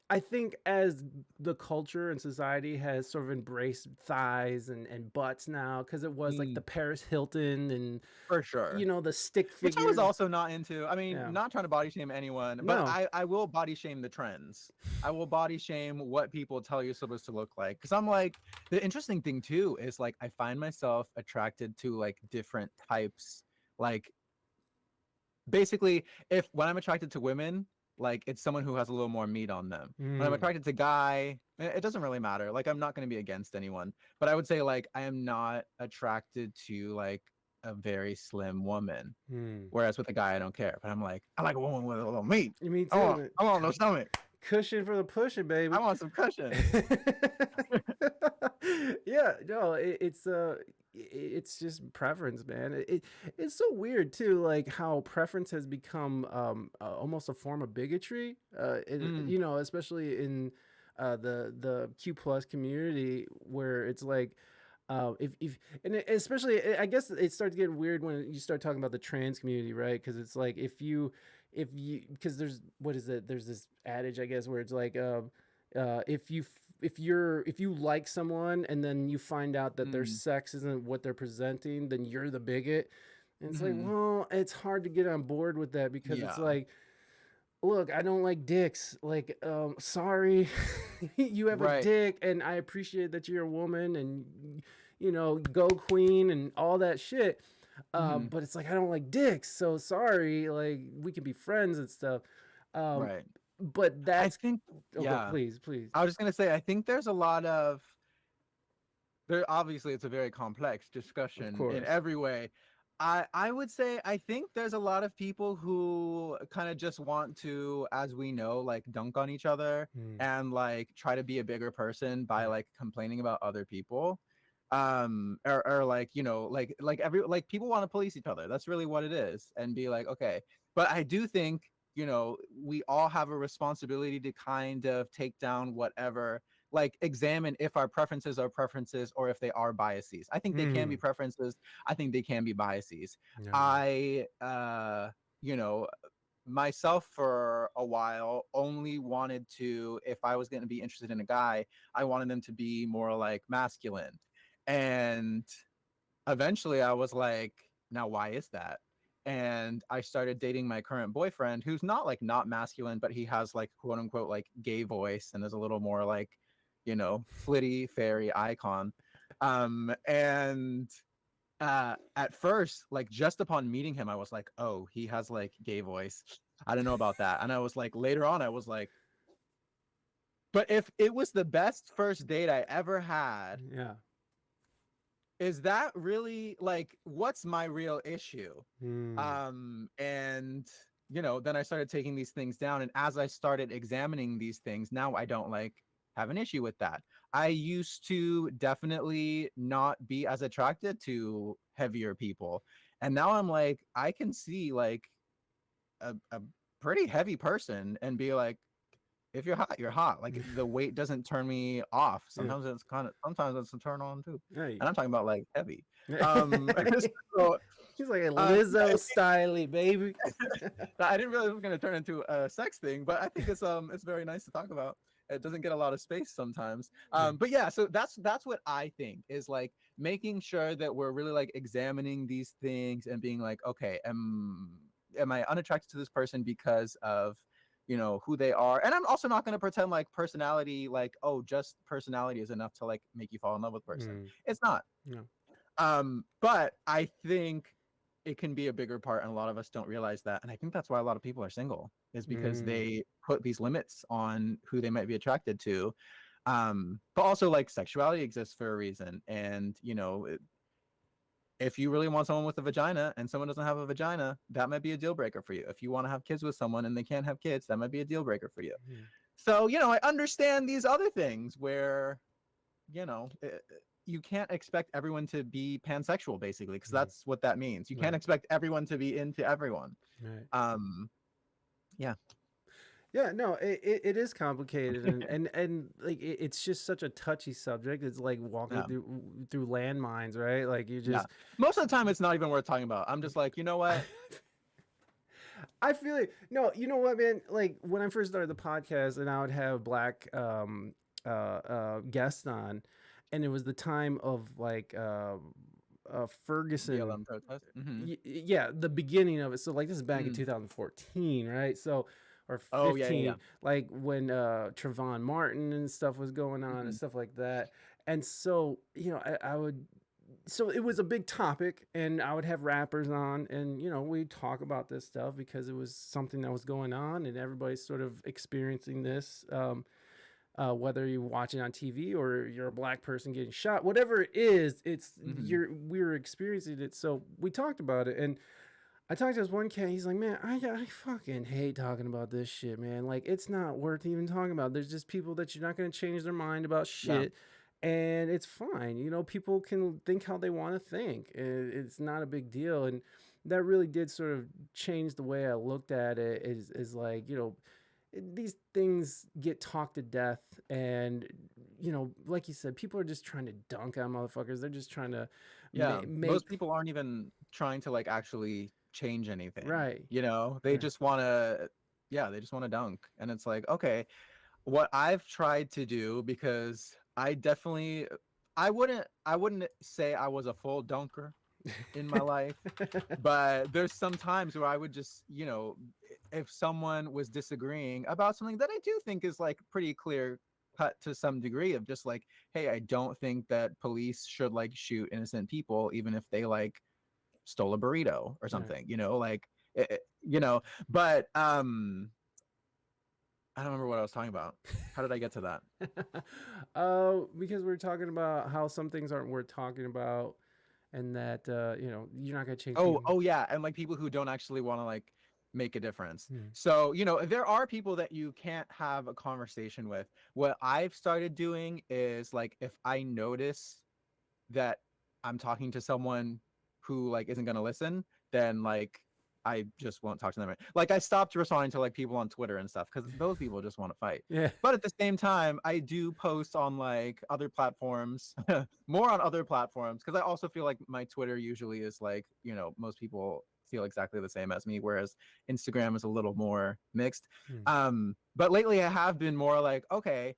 I think as the culture and society has sort of embraced thighs and butts now, because it was like the Paris Hilton and For sure. the stick Which I was figures. also not into. I mean, Yeah, not trying to body shame anyone, but no, I will body shame the trends. I will body shame what people tell you're supposed to look like. Because I'm like, the interesting thing too is like I find myself attracted to like different types. Like basically, if when I'm attracted to women, like it's someone who has a little more meat on them. When I'm attracted to guy, it doesn't really matter. Like I'm not going to be against anyone, but I would say like I am not attracted to like a very slim woman. Whereas with a guy, I don't care. But I'm like, I like a woman with a little meat. me I too. want no stomach. Cushion for the pushing, baby. I want some cushion. Yeah, no, it's just preference, man. It's so weird too, like how preference has become almost a form of bigotry. Especially in the Q plus community, where it's like. If and especially, I guess it starts getting weird when you start talking about the trans community, right? Because it's like if you because there's what is it? There's this adage, I guess, where it's like if you like someone and then you find out that their sex isn't what they're presenting, then you're the bigot. And it's like, well, it's hard to get on board with that because it's like, look, I don't like dicks. Like, sorry, you have a dick, and I appreciate that you're a woman, and go queen and all that shit. But it's like I don't like dicks, so sorry. Like, we can be friends and stuff. Right. But that's I think, please. I was just gonna say, I think there's a lot of there. Obviously, it's a very complex discussion in every way. I would say I think there's a lot of people who kind of just want to, as we know, like dunk on each other and like try to be a bigger person by like complaining about other people. Or like, like people want to police each other. That's really what it is. And be like, okay. But I do think, we all have a responsibility to kind of take down whatever, like examine if our preferences are preferences or if they are biases. I think they can be preferences. I think they can be biases. I myself for a while only wanted to, if I was going to be interested in a guy, I wanted them to be more like masculine. And eventually I was like, now why is that? And I started dating my current boyfriend, who's not masculine, but he has like quote unquote like gay voice and is a little more like, flitty fairy icon. And at first, like just upon meeting him, I was like, oh, he has like gay voice. I don't know about that. And I was like, later on, I was like, but if it was the best first date I ever had, is that really like what's my real issue? And then I started taking these things down, and as I started examining these things, now I don't like have an issue with that. I used to definitely not be as attracted to heavier people, and now I'm like, I can see like a pretty heavy person and be like, if you're hot, you're hot. Like the weight doesn't turn me off. Sometimes sometimes it's a turn on too. And I'm talking about like heavy. So, he's like a Lizzo styly, baby. I didn't realize it was going to turn into a sex thing, but I think it's very nice to talk about. It doesn't get a lot of space sometimes. But yeah, so that's what I think is like making sure that we're really like examining these things and being like, okay, am I unattracted to this person because of who they are? And I'm also not going to pretend like personality, like, oh, just personality is enough to like make you fall in love with a person. It's not. But I think it can be a bigger part, and a lot of us don't realize that. And I think that's why a lot of people are single, is because they put these limits on who they might be attracted to. But also like sexuality exists for a reason. And if you really want someone with a vagina and someone doesn't have a vagina, that might be a deal breaker for you. If you want to have kids with someone and they can't have kids, that might be a deal breaker for you. So, I understand these other things where, you can't expect everyone to be pansexual, basically, because that's what that means. You can't expect everyone to be into everyone. Yeah. Yeah, no, it is complicated, and like it's just such a touchy subject. It's like walking Yeah. through landmines, right? Like you Yeah. just Most of the time, it's not even worth talking about. I'm just like, you know what? I feel like no, you know what, man? Like when I first started the podcast, and I would have black guests on, and it was the time of like Ferguson. BLM protest. Mm-hmm. Yeah, the beginning of it. So like this is back in Mm. 2014, right? So or Oh yeah, yeah, 15, like when Trayvon Martin and stuff was going yeah. on and Mm-hmm. stuff like that. And so, I would so it was a big topic, and I would have rappers on, and we'd talk about this stuff because it was something that was going on and everybody's sort of experiencing this, whether you're watching on TV or you're a black person getting shot, whatever it is, Mm-hmm. we're experiencing it. So we talked about it, and I talked to this one cat. He's like, man, I fucking hate talking about this shit, man. Like, it's not worth even talking about. There's just people that you're not going to change their mind about Yeah. shit. And it's fine. People can think how they want to think. It's not a big deal. And that really did sort of change the way I looked at it. Is like, these things get talked to death. And, like you said, people are just trying to dunk on motherfuckers. They're just trying to Yeah. make, Most people aren't even trying to like actually change anything. right. You know, they Right. just want to. Yeah, they just want to dunk, and it's like, okay, what I've tried to do, because I wouldn't say I was a full dunker in my life, but there's some times where I would just, if someone was disagreeing about something that I do think is like pretty clear cut to some degree, of just like, hey, I don't think that police should like shoot innocent people even if they like stole a burrito or Right. something, like but I don't remember what I was talking about. How did I get to that? Because we're talking about how some things aren't worth talking about, and that you're not gonna change Oh, people. oh yeah, and like people who don't actually want to like make a difference. Hmm. So, there are people that you can't have a conversation with. What I've started doing is like, if I notice that I'm talking to someone who like isn't gonna listen, then like I just won't talk to them. Like I stopped responding to like people on Twitter and stuff because those people just want to fight. Yeah. But at the same time, I do post on like other platforms, more on other platforms, because I also feel like my Twitter usually is like, most people feel exactly the same as me, whereas Instagram is a little more mixed. Hmm. But lately I have been more like, okay,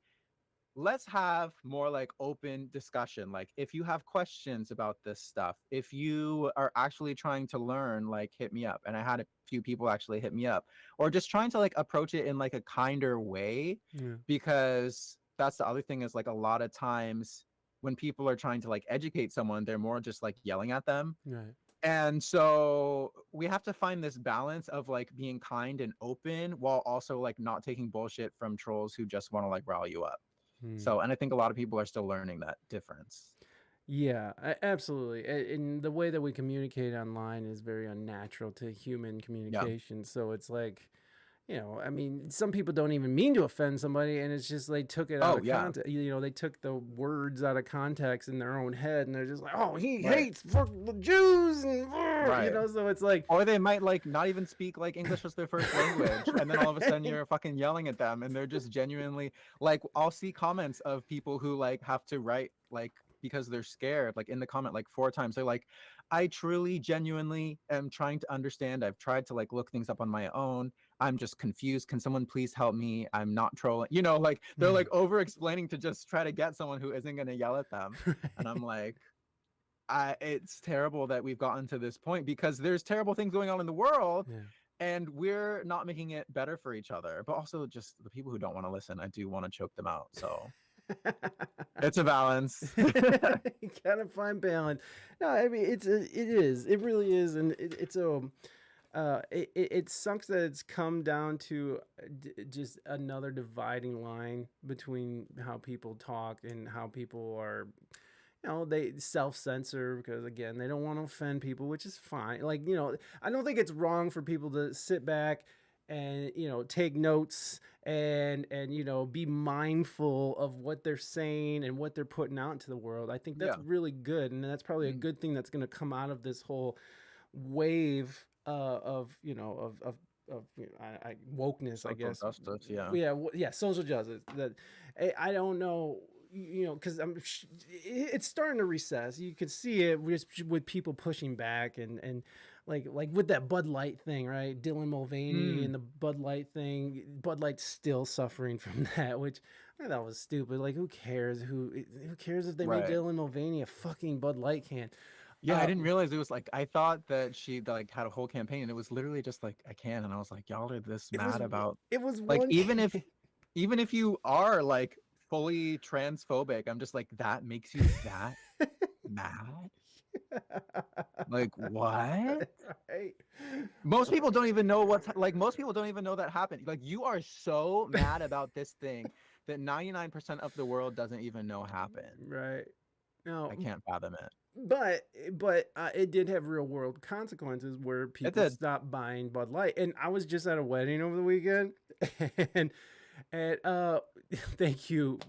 let's have more like open discussion. Like if you have questions about this stuff, if you are actually trying to learn, like hit me up. And I had a few people actually hit me up, or just trying to like approach it in like a kinder way, Yeah. because that's the other thing, is like a lot of times when people are trying to like educate someone, they're more just like yelling at them. Right. And so we have to find this balance of like being kind and open while also like not taking bullshit from trolls who just want to like rile you up. Hmm. So, and I think a lot of people are still learning that difference. Yeah, absolutely. And the way that we communicate online is very unnatural to human Yeah. communication. So it's like, I mean, some people don't even mean to offend somebody, and it's just they took it out Oh, of yeah. context. They took the words out of context in their own head, and they're just like, "Oh, he Right. hates the Jews," and Right. So it's like, Or they might like not even speak like English as their first language, and then all of a sudden you're fucking yelling at them, and they're just genuinely like, I'll see comments of people who like have to write like, because they're scared, like in the comment like 4 times, they're like, I truly genuinely am trying to understand. I've tried to like look things up on my own. I'm just confused. Can someone please help me? I'm not trolling. Like they're like over explaining to just try to get someone who isn't going to yell at them. And I'm like, it's terrible that we've gotten to this point, because there's terrible things going on in the world, yeah. and we're not making it better for each other. But also just the people who don't want to listen, I do want to choke them out. So it's a balance. You gotta find balance. No, I mean it really is, and it sucks that it's come down to just another dividing line between how people talk and how people are. They self-censor because again they don't want to offend people, which is fine. Like I don't think it's wrong for people to sit back and take notes and be mindful of what they're saying and what they're putting out into the world. I think that's Yeah. really good, and that's probably a good thing that's going to come out of this whole wave of wokeness, I Social guess. justice, yeah. Yeah, social justice. That I don't know, because it's starting to recess. You can see it with people pushing back and like with that Bud Light thing, right? Dylan Mulvaney and the Bud Light thing. Bud Light's still suffering from that, which I thought was stupid. Like, who cares? Who cares if they made Right. Dylan Mulvaney a fucking Bud Light can? Yeah, I didn't realize it was like, I thought that she like had a whole campaign and it was literally just like a can, and I was like, y'all are this mad about, it was like, one even if you are like fully transphobic, I'm just like, that makes you that mad? Like, what? right. Most people don't even know most people don't even know that happened. Like, you are so mad about this thing that 99% of the world doesn't even know happened. Right. No, I can't fathom it. but it did have real world consequences where It people did. stopped buying Bud Light. And I was just at a wedding over the weekend, and and thank you,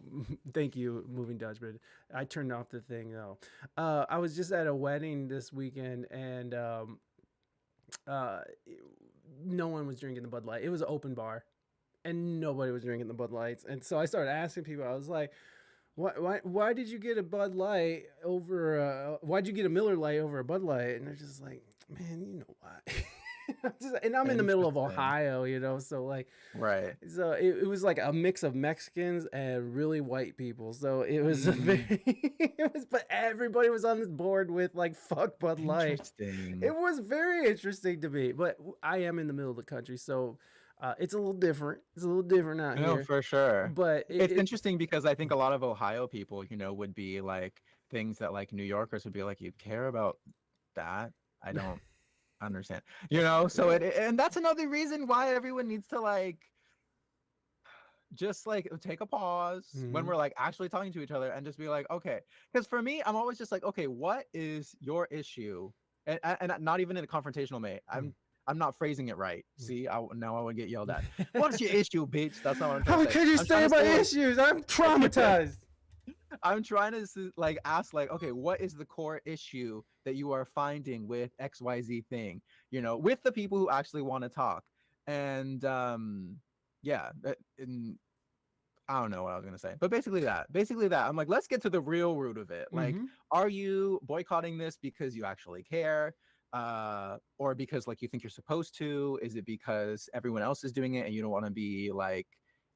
moving Dutchman. I turned off the thing though. I was just at a wedding this weekend, and uh, no one was drinking the Bud Light. It was an open bar, and nobody was drinking the Bud Lights. And so I started asking people. I was like, why did you get a Bud Light over why'd you get a Miller Light over a Bud Light? And they're just like, man, you know what? And I'm in the middle of Ohio, so like, right. So it was like a mix of Mexicans and really white people. So it was a very, but everybody was on this board with like, fuck Bud Light. Interesting. It was very interesting to me, but I am in the middle of the country, so it's a little different. It's a little different out here. No, for sure. But it's interesting because I think a lot of Ohio people, would be like things that like New Yorkers would be like, you care about that? I don't understand. So and that's another reason why everyone needs to like just like take a pause when we're like actually talking to each other and just be like, okay. Because for me, I'm always just like, okay, what is your issue? And not even in a confrontational way. I'm not phrasing it right. See, now I would get yelled at. What's your issue, bitch? That's not what I'm trying to say. How can you say about issues? I'm traumatized. I'm trying to like ask like, okay, what is the core issue that you are finding with XYZ thing? With the people who actually want to talk. And yeah, and I don't know what I was gonna say, but basically that. I'm like, let's get to the real root of it. Like, are you boycotting this because you actually care? Or because like you think you're supposed to? Is it because everyone else is doing it and you don't want to be like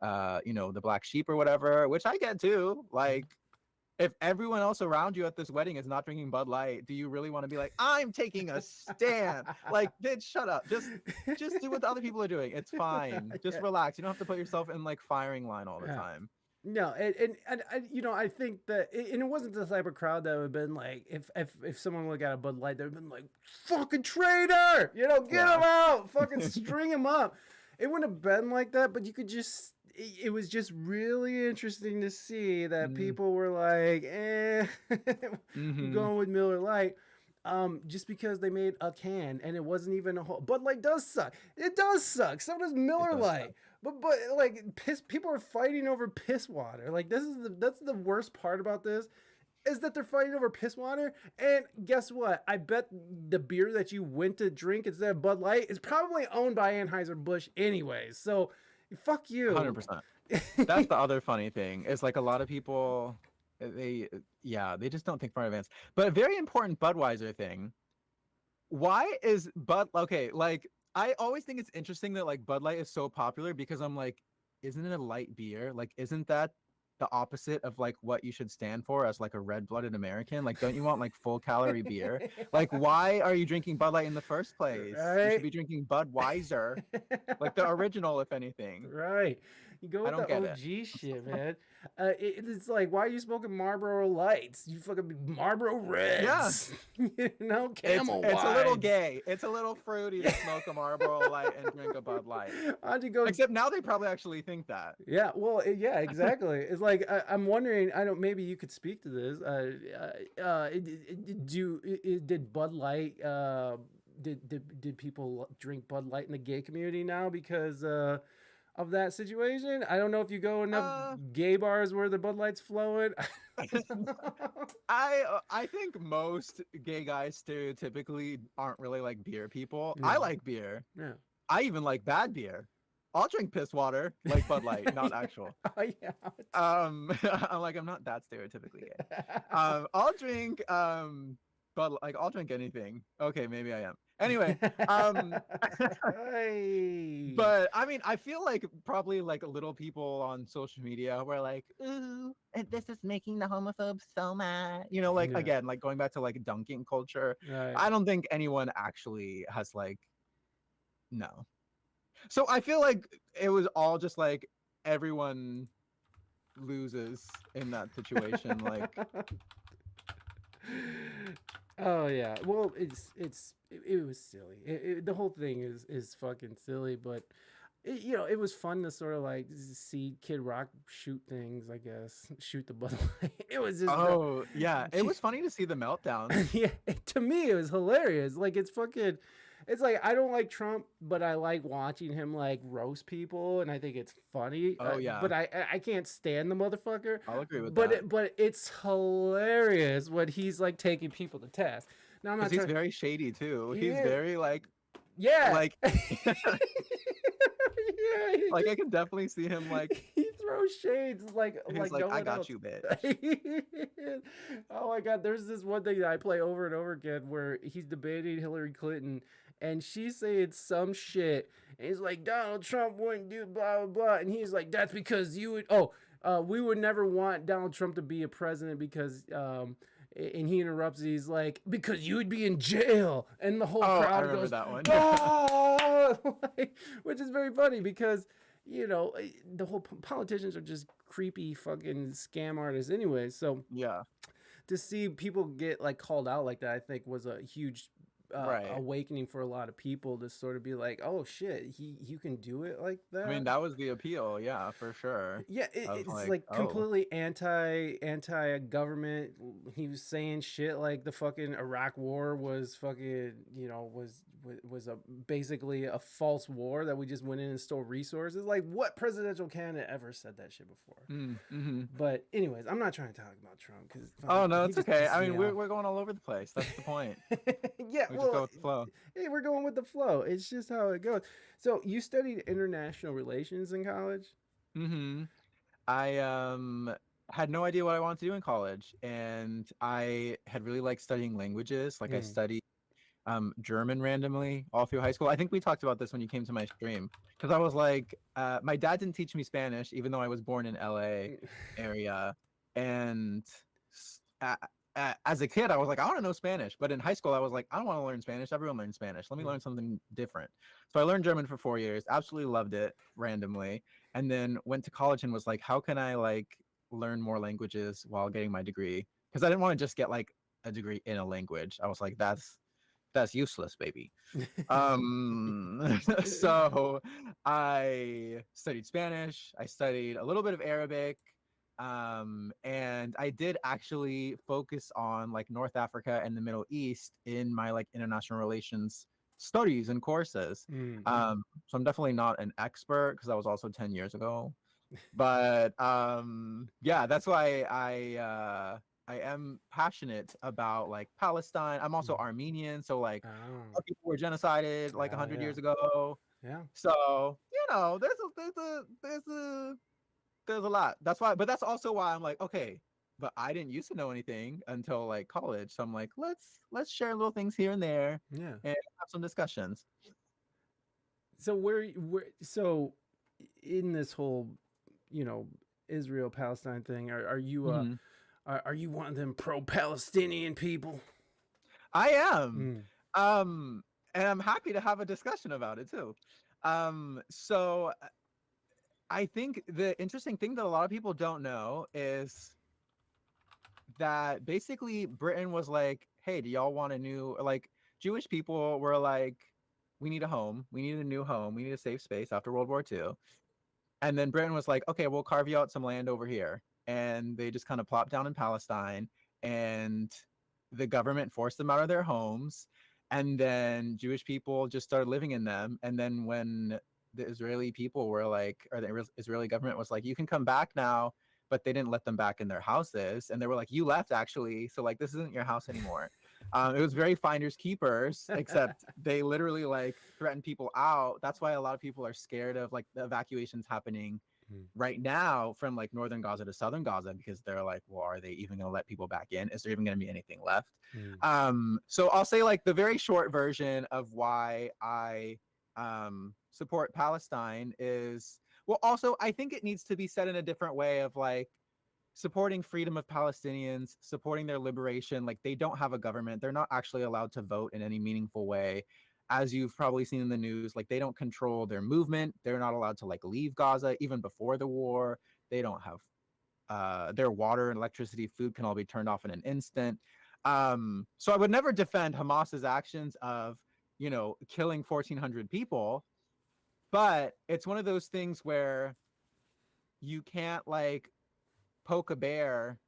the black sheep or whatever? Which I get too. Like, if everyone else around you at this wedding is not drinking Bud Light, do you really want to be like, I'm taking a stand? Like, bitch, shut up. Just do what the other people are doing. It's fine. Just relax. You don't have to put yourself in like firing line all the time. No, and I think that, and it wasn't the type of crowd that would have been like, if someone would have got a Bud Light, they would have been like, fucking traitor, get him out, fucking string him up. It wouldn't have been like that, but you could just, it was just really interesting to see that people were like, going with Miller Lite. Just because they made a can and it wasn't even a whole. Bud Light does suck. It does suck. So does Miller Lite. But like people are fighting over piss water. Like that's the worst part about this, is that they're fighting over piss water. And guess what? I bet the beer that you went to drink instead of Bud Light is probably owned by Anheuser-Busch anyways. So fuck you. 100%. That's the other funny thing, is like a lot of people, they just don't think far in advance. But a very important Budweiser thing. Why is okay, like I always think it's interesting that like Bud Light is so popular, because I'm like, isn't it a light beer? Like, isn't that the opposite of like what you should stand for as like a red-blooded American? Like, don't you want like full calorie beer? Like, why are you drinking Bud Light in the first place? Right? You should be drinking Budweiser, like the original, if anything. Right. You go with the OG shit, man. It's like, why are you smoking Marlboro Lights? You fucking Marlboro Reds. Yeah. Camel Wines. It's a little gay. It's a little fruity to smoke a Marlboro Light and drink a Bud Light. How'd you go? Except now they probably actually think that. Yeah. Well, yeah, exactly. It's like, I'm wondering. Maybe you could speak to this. Did Bud Light? Did people drink Bud Light in the gay community now because of that situation? I don't know if you go enough gay bars where the Bud Light's flowing. I think most gay guys stereotypically aren't really like beer people. I like beer. Yeah. I even like bad beer. I'll drink piss water, like Bud Light, not actual. Oh yeah. I'm like, I'm not that stereotypically gay. I'll drink but like I'll drink anything. Okay, maybe I am. Anyway, um Hey. but I mean, I feel like probably like little people on social media were like, ooh, and this is making the homophobes so mad. You know, like Yeah. again, like going back to like dunking culture. Right. I don't think anyone actually has like no. So I feel like it was all just like everyone loses in that situation. Like, Oh yeah. Well, it was silly. The whole thing is fucking silly, but it was fun to sort of like see Kid Rock shoot things. I guess shoot the Bud Light. It was just oh yeah, it was funny to see the meltdowns. yeah. To me, it was hilarious. Like it's fucking. It's like I don't like Trump, but I like watching him like roast people, and I think it's funny. Oh yeah, But I can't stand the motherfucker. I'll agree with But that. but it's hilarious when he's like taking people to task. Now I'm Because not he's trying. very shady too. He's Yeah, very yeah, like yeah. He like I just can definitely see him like he throws shades he's like no like, I one got else. you, bitch. Oh my god, there's this one thing that I play over and over again where he's debating Hillary Clinton and she's saying some shit and he's like Donald Trump wouldn't do blah blah blah and he's like that's because you would we would never want Donald Trump to be a president because and he interrupts. He's like, "Because you would be in jail," and the whole Oh, I crowd remember goes, that one. "Oh!" Like, which is very funny because the whole politicians are just creepy fucking scam artists anyway. So Yeah, to see people get like called out like that, I think was a huge right. awakening for a lot of people to sort of be like, "Oh shit, he you can do it like I mean, that." that was the appeal, yeah, for sure. Yeah, Of it's like, like oh, completely anti government. He was saying shit like the fucking Iraq War was fucking was a basically a false war that we just went in and stole resources. Like what presidential candidate ever said that shit before? mm-hmm. But anyways, I'm not trying to talk about Trump because Oh no, he it's just okay. pisses I me mean, off. we're going all over the place. That's the point. Yeah, We just well, go with the flow. hey, we're going with the flow. It's just how it goes. So you studied international relations in college? Mm-hmm. I had no idea what I wanted to do in college, and I had really liked studying languages. Like I Mm. studied German randomly all through high school. I think we talked about this when you came to my stream because I was like, my dad didn't teach me Spanish, even though I was born in LA area, and as a kid, I was like, I want to know Spanish. But in high school, I was like, I don't want to learn Spanish. Everyone learns Spanish. Let me learn something different. So I learned German for 4 years. Absolutely loved it randomly, and then went to college and was like, how can I like learn more languages while getting my degree? Because I didn't want to just get like a degree in a language. I was like, that's useless, baby. So I studied Spanish. I studied a little bit of Arabic. And I did actually focus on like North Africa and the Middle East in my like international relations studies and courses. Mm. So I'm definitely not an expert because that was also 10 years ago. But yeah, that's why I am passionate about like Palestine. I'm also Armenian, so like Oh, our people were genocided like oh 100 yeah, years ago. yeah. So there's a lot. That's why, but that's also why I'm like, okay, but I didn't used to know anything until like college. So I'm like, let's share little things here and there Yeah. and have some discussions. So where so in this whole, you know, Israel Palestine thing, are you Mhm. are you one of them pro Palestinian people? I am. Mm. Um, and I'm happy to have a discussion about it too. So I think the interesting thing that a lot of people don't know is that basically Britain was like, hey, do y'all want a new, like, Jewish people were like, we need a home. We need a new home. We need a safe space after World War II. And then Britain was like, okay, we'll carve you out some land over here. And they just kind of plopped down in Palestine, and the government forced them out of their homes. And then Jewish people just started living in them. And then when the Israeli people were like, or the Israeli government was like, you can come back now, but they didn't let them back in their houses. And they were like, you left actually. So like, this isn't your house anymore. It was very finders keepers, except they literally like threatened people out. That's why a lot of people are scared of like the evacuations happening Mm. right now from like northern Gaza to southern Gaza, because they're like, well, are they even going to let people back in? Is there even going to be anything left? Mm. So I'll say like the very short version of why I support Palestine is, well, also I think it needs to be said in a different way of like supporting freedom of Palestinians, supporting their liberation. Like they don't have a government. They're not actually allowed to vote in any meaningful way. As you've probably seen in the news, like they don't control their movement. They're not allowed to like leave Gaza even before the war. They don't have their water and electricity, food can all be turned off in an instant. So I would never defend Hamas's actions of, you know, killing 1,400 people, but it's one of those things where you can't like poke a bear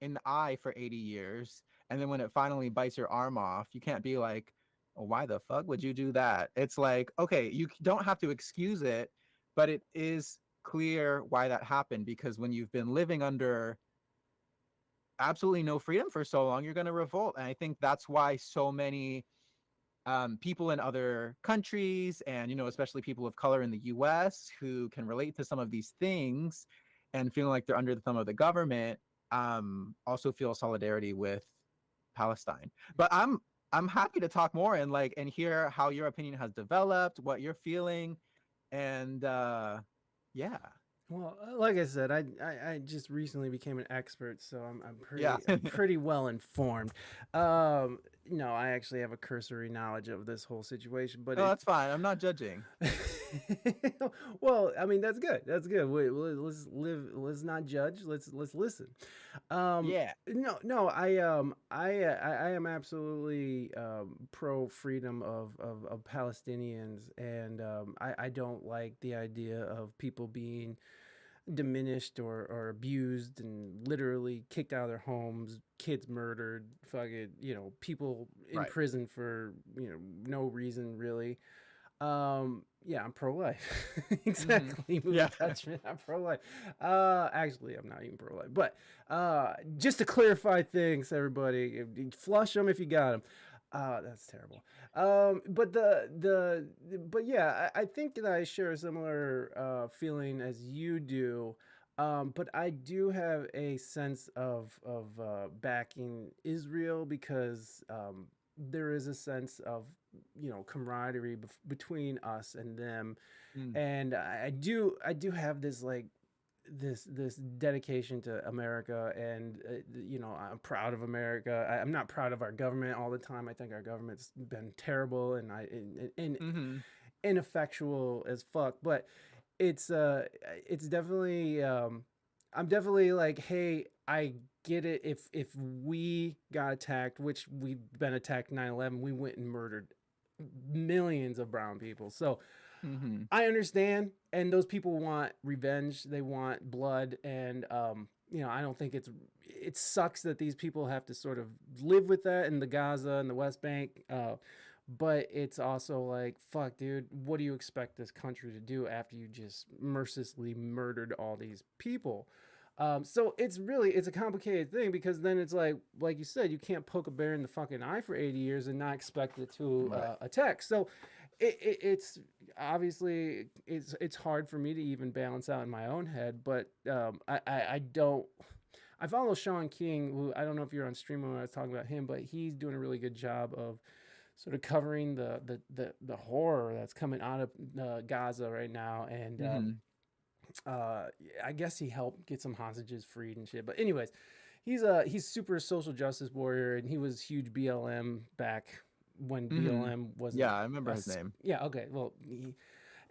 in the eye for 80 years, and then when it finally bites your arm off, you can't be like, oh, why the fuck would you do that? It's like, okay, you don't have to excuse it, but it is clear why that happened, because when you've been living under absolutely no freedom for so long, you're going to revolt. And I think that's why so many people in other countries, and you know, especially people of color in the US who can relate to some of these things and feeling like they're under the thumb of the government, also feel solidarity with Palestine. But I'm happy to talk more and like and hear how your opinion has developed, what you're feeling, and yeah. Well, like I said, I just recently became an expert, so I'm Yeah. pretty well informed. No, I actually have a cursory knowledge of this whole situation, but No, it. that's fine. I'm not judging. Well, I mean that's good. That's good. Let's live. Let's not judge. Let's listen. Yeah. No. I am absolutely pro freedom of Palestinians, and I don't like the idea of people being diminished or abused and literally kicked out of their homes, kids murdered, fucking, people in Right. prison for, no reason really. Yeah, I'm pro-life. Mm-hmm. Exactly. Movie Yeah. attachment. I'm pro-life. Actually, I'm not even pro-life. But just to clarify things, everybody, flush them if you got them. That's terrible. But yeah, I think that I share a similar feeling as you do. But I do have a sense of backing Israel because there is a sense of camaraderie between us and them, Mm. and I do have this like this dedication to America, and I'm proud of America. I'm not proud of our government all the time. I think our government's been terrible and Mm-hmm. ineffectual as fuck, but it's definitely I'm definitely like, hey, I get it. If we got attacked, which we've been attacked 9/11, we went and murdered millions of brown people. So Mm-hmm. I understand, and those people want revenge. They want blood, and I don't think it sucks that these people have to sort of live with that in the Gaza and the West Bank. But it's also like, fuck, dude, what do you expect this country to do after you just mercilessly murdered all these people? So it's a complicated thing, because then it's like you said, you can't poke a bear in the fucking eye for 80 years and not expect it to Right. attack. So it's obviously it's hard for me to even balance out in my own head, but I don't. I follow Sean King, who, I don't know if you're on stream when I was talking about him, but he's doing a really good job of sort of covering the horror that's coming out of Gaza right now, and Mm-hmm. I guess he helped get some hostages freed and shit. But anyways, he's super social justice warrior, and he was huge BLM back when Mm-hmm. BLM wasn't. Yeah, I remember his name. Yeah, okay. Well,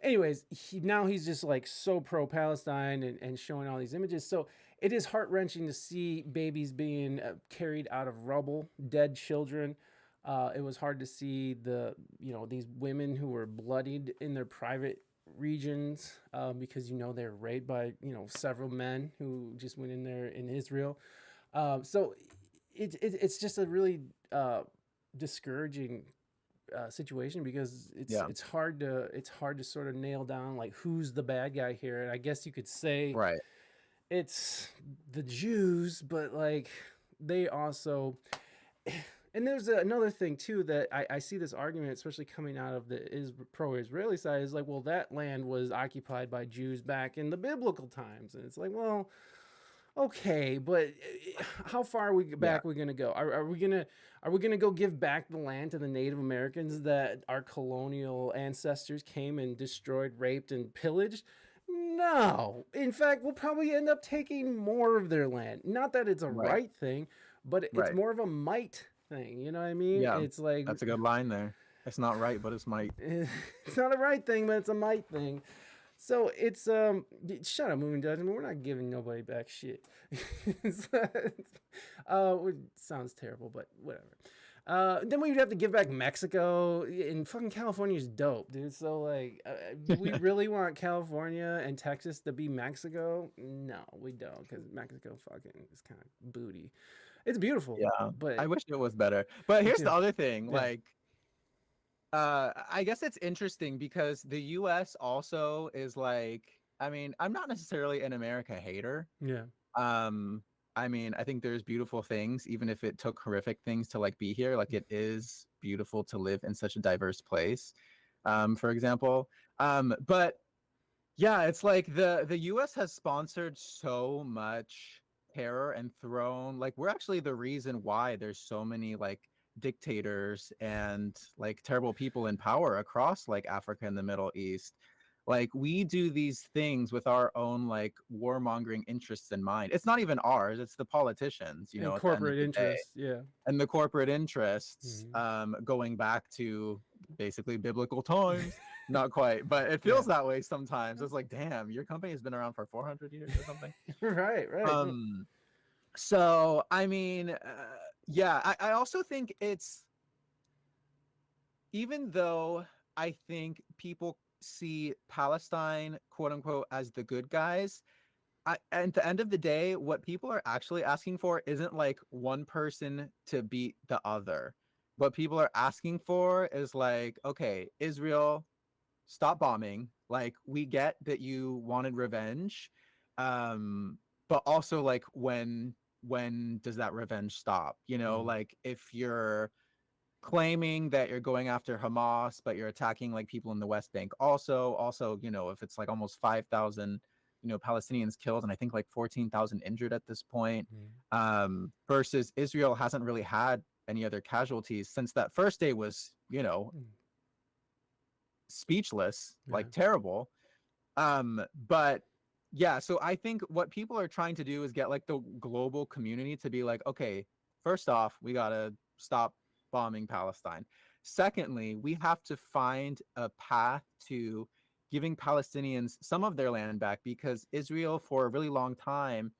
anyways, now he's just like so pro Palestine, and showing all these images. So it is heart wrenching to see babies being carried out of rubble, dead children. It was hard to see these women who were bloodied in their private regions, because they're raped by several men who just went in there in Israel. So it's just a really discouraging situation, because Yeah. it's hard to sort of nail down like who's the bad guy here. And I guess you could say Right. it's the Jews, but like they also And there's another thing too that I see this argument, especially coming out of the pro-Israeli side, is like, well, that land was occupied by Jews back in the biblical times, and it's like, well, okay, but how far are we Yeah, back? Are we gonna go? Are we gonna go give back the land to the Native Americans that our colonial ancestors came and destroyed, raped, and pillaged? No. In fact, we'll probably end up taking more of their land. Not that it's a right, right thing, but it's right. more of a might thing. You know what I mean? Yeah, It's like that's a good line there. It's not right, but it's might. it's not a right thing, but it's a might thing. So it's shut up, moving Dutch. I mean, we're not giving nobody back shit. It sounds terrible, but whatever. Then we'd have to give back Mexico, and fucking California's dope, dude. So like, do we really want California and Texas to be Mexico? No, we don't, because Mexico fucking is kind of booty. It's beautiful, Yeah, but I wish it was better. But me here's too. the other thing, Yeah, like, I guess it's interesting because the US also is like, I mean, I'm not necessarily an America hater. yeah, Um, I mean, I think there's beautiful things, even if it took horrific things to like be here. Like it is beautiful to live in such a diverse place, for example. But yeah, it's like the US has sponsored so much terror and thrown like we're actually the reason why there's so many like dictators and like terrible people in power across like Africa and the Middle East. Like we do these things with our own like warmongering interests in mind. It's not even ours, it's the politicians, you and know, at the end of corporate the day interests. Yeah. and the corporate interests Mhm. going back to basically biblical times. Not quite, but it Yeah. feels that way sometimes. It's like, damn, your company has been around for 400 years or something. Right. Right. No. um so I mean, yeah, I also think it's, even though I think people see Palestine quote unquote as the good guys, at the end of the day, what people are actually asking for isn't like one person to beat the other. What people are asking for is like, okay, Israel, stop bombing. Like, we get that you wanted revenge, but also like when does that revenge stop? You know, Mhm. like if you're claiming that you're going after Hamas, but you're attacking like people in the West Bank. Also, you know, if it's like almost 5,000, you know, Palestinians killed and I think like 14,000 injured at this point, Mhm. versus Israel hasn't really had any other casualties since that first day was, you know, Mm. speechless, Yeah. like terrible. But yeah, so I think what people are trying to do is get like the global community to be like, okay, first off, we gotta stop bombing Palestine. Secondly, we have to find a path to giving Palestinians some of their land back because Israel, for a really long time,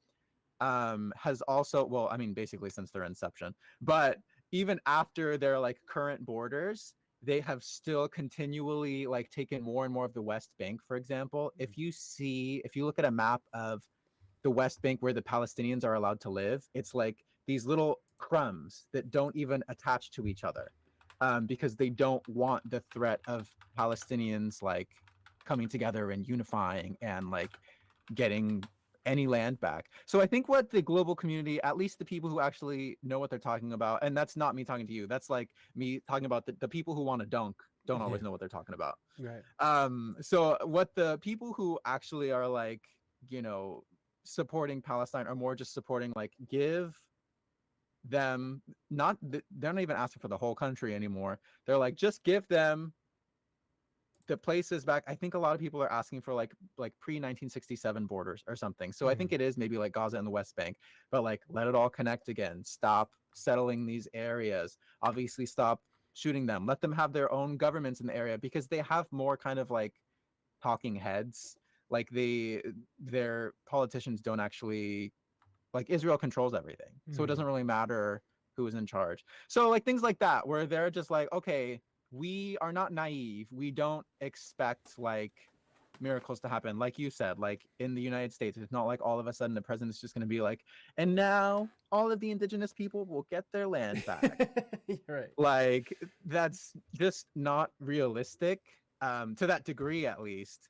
has also, well, I mean, basically since their inception, but even after their like current borders, they have still continually like taken more and more of the West Bank, for example. If you look at a map of the West Bank where the Palestinians are allowed to live, it's like these little crumbs that don't even attach to each other, because they don't want the threat of Palestinians like coming together and unifying and like getting any land back. So I think what the global community, at least the people who actually know what they're talking about, and that's not me talking to you, that's like me talking about the people who want to dunk don't Yeah. always know what they're talking about. Right. So what the people who actually are like, you know, supporting Palestine are more just supporting like give them, not they're not even asking for the whole country anymore. They're like just give them the places back. I think a lot of people are asking for like pre 1967 borders or something. So I think Mhm. it is maybe like Gaza and the West Bank, but like let it all connect again. Stop settling these areas. Obviously, stop shooting them. Let them have their own governments in the area because they have more kind of like talking heads. Like their politicians don't actually, like, Israel controls everything, so it Mhm. doesn't really matter who is in charge. So like things like that where they're just like, okay, we are not naive, we don't expect like miracles to happen. Like you said, like in the United States, it's not like all of a sudden the president's just going to be like, and now all of the indigenous people will get their land back. Right. Like that's just not realistic, to that degree at least.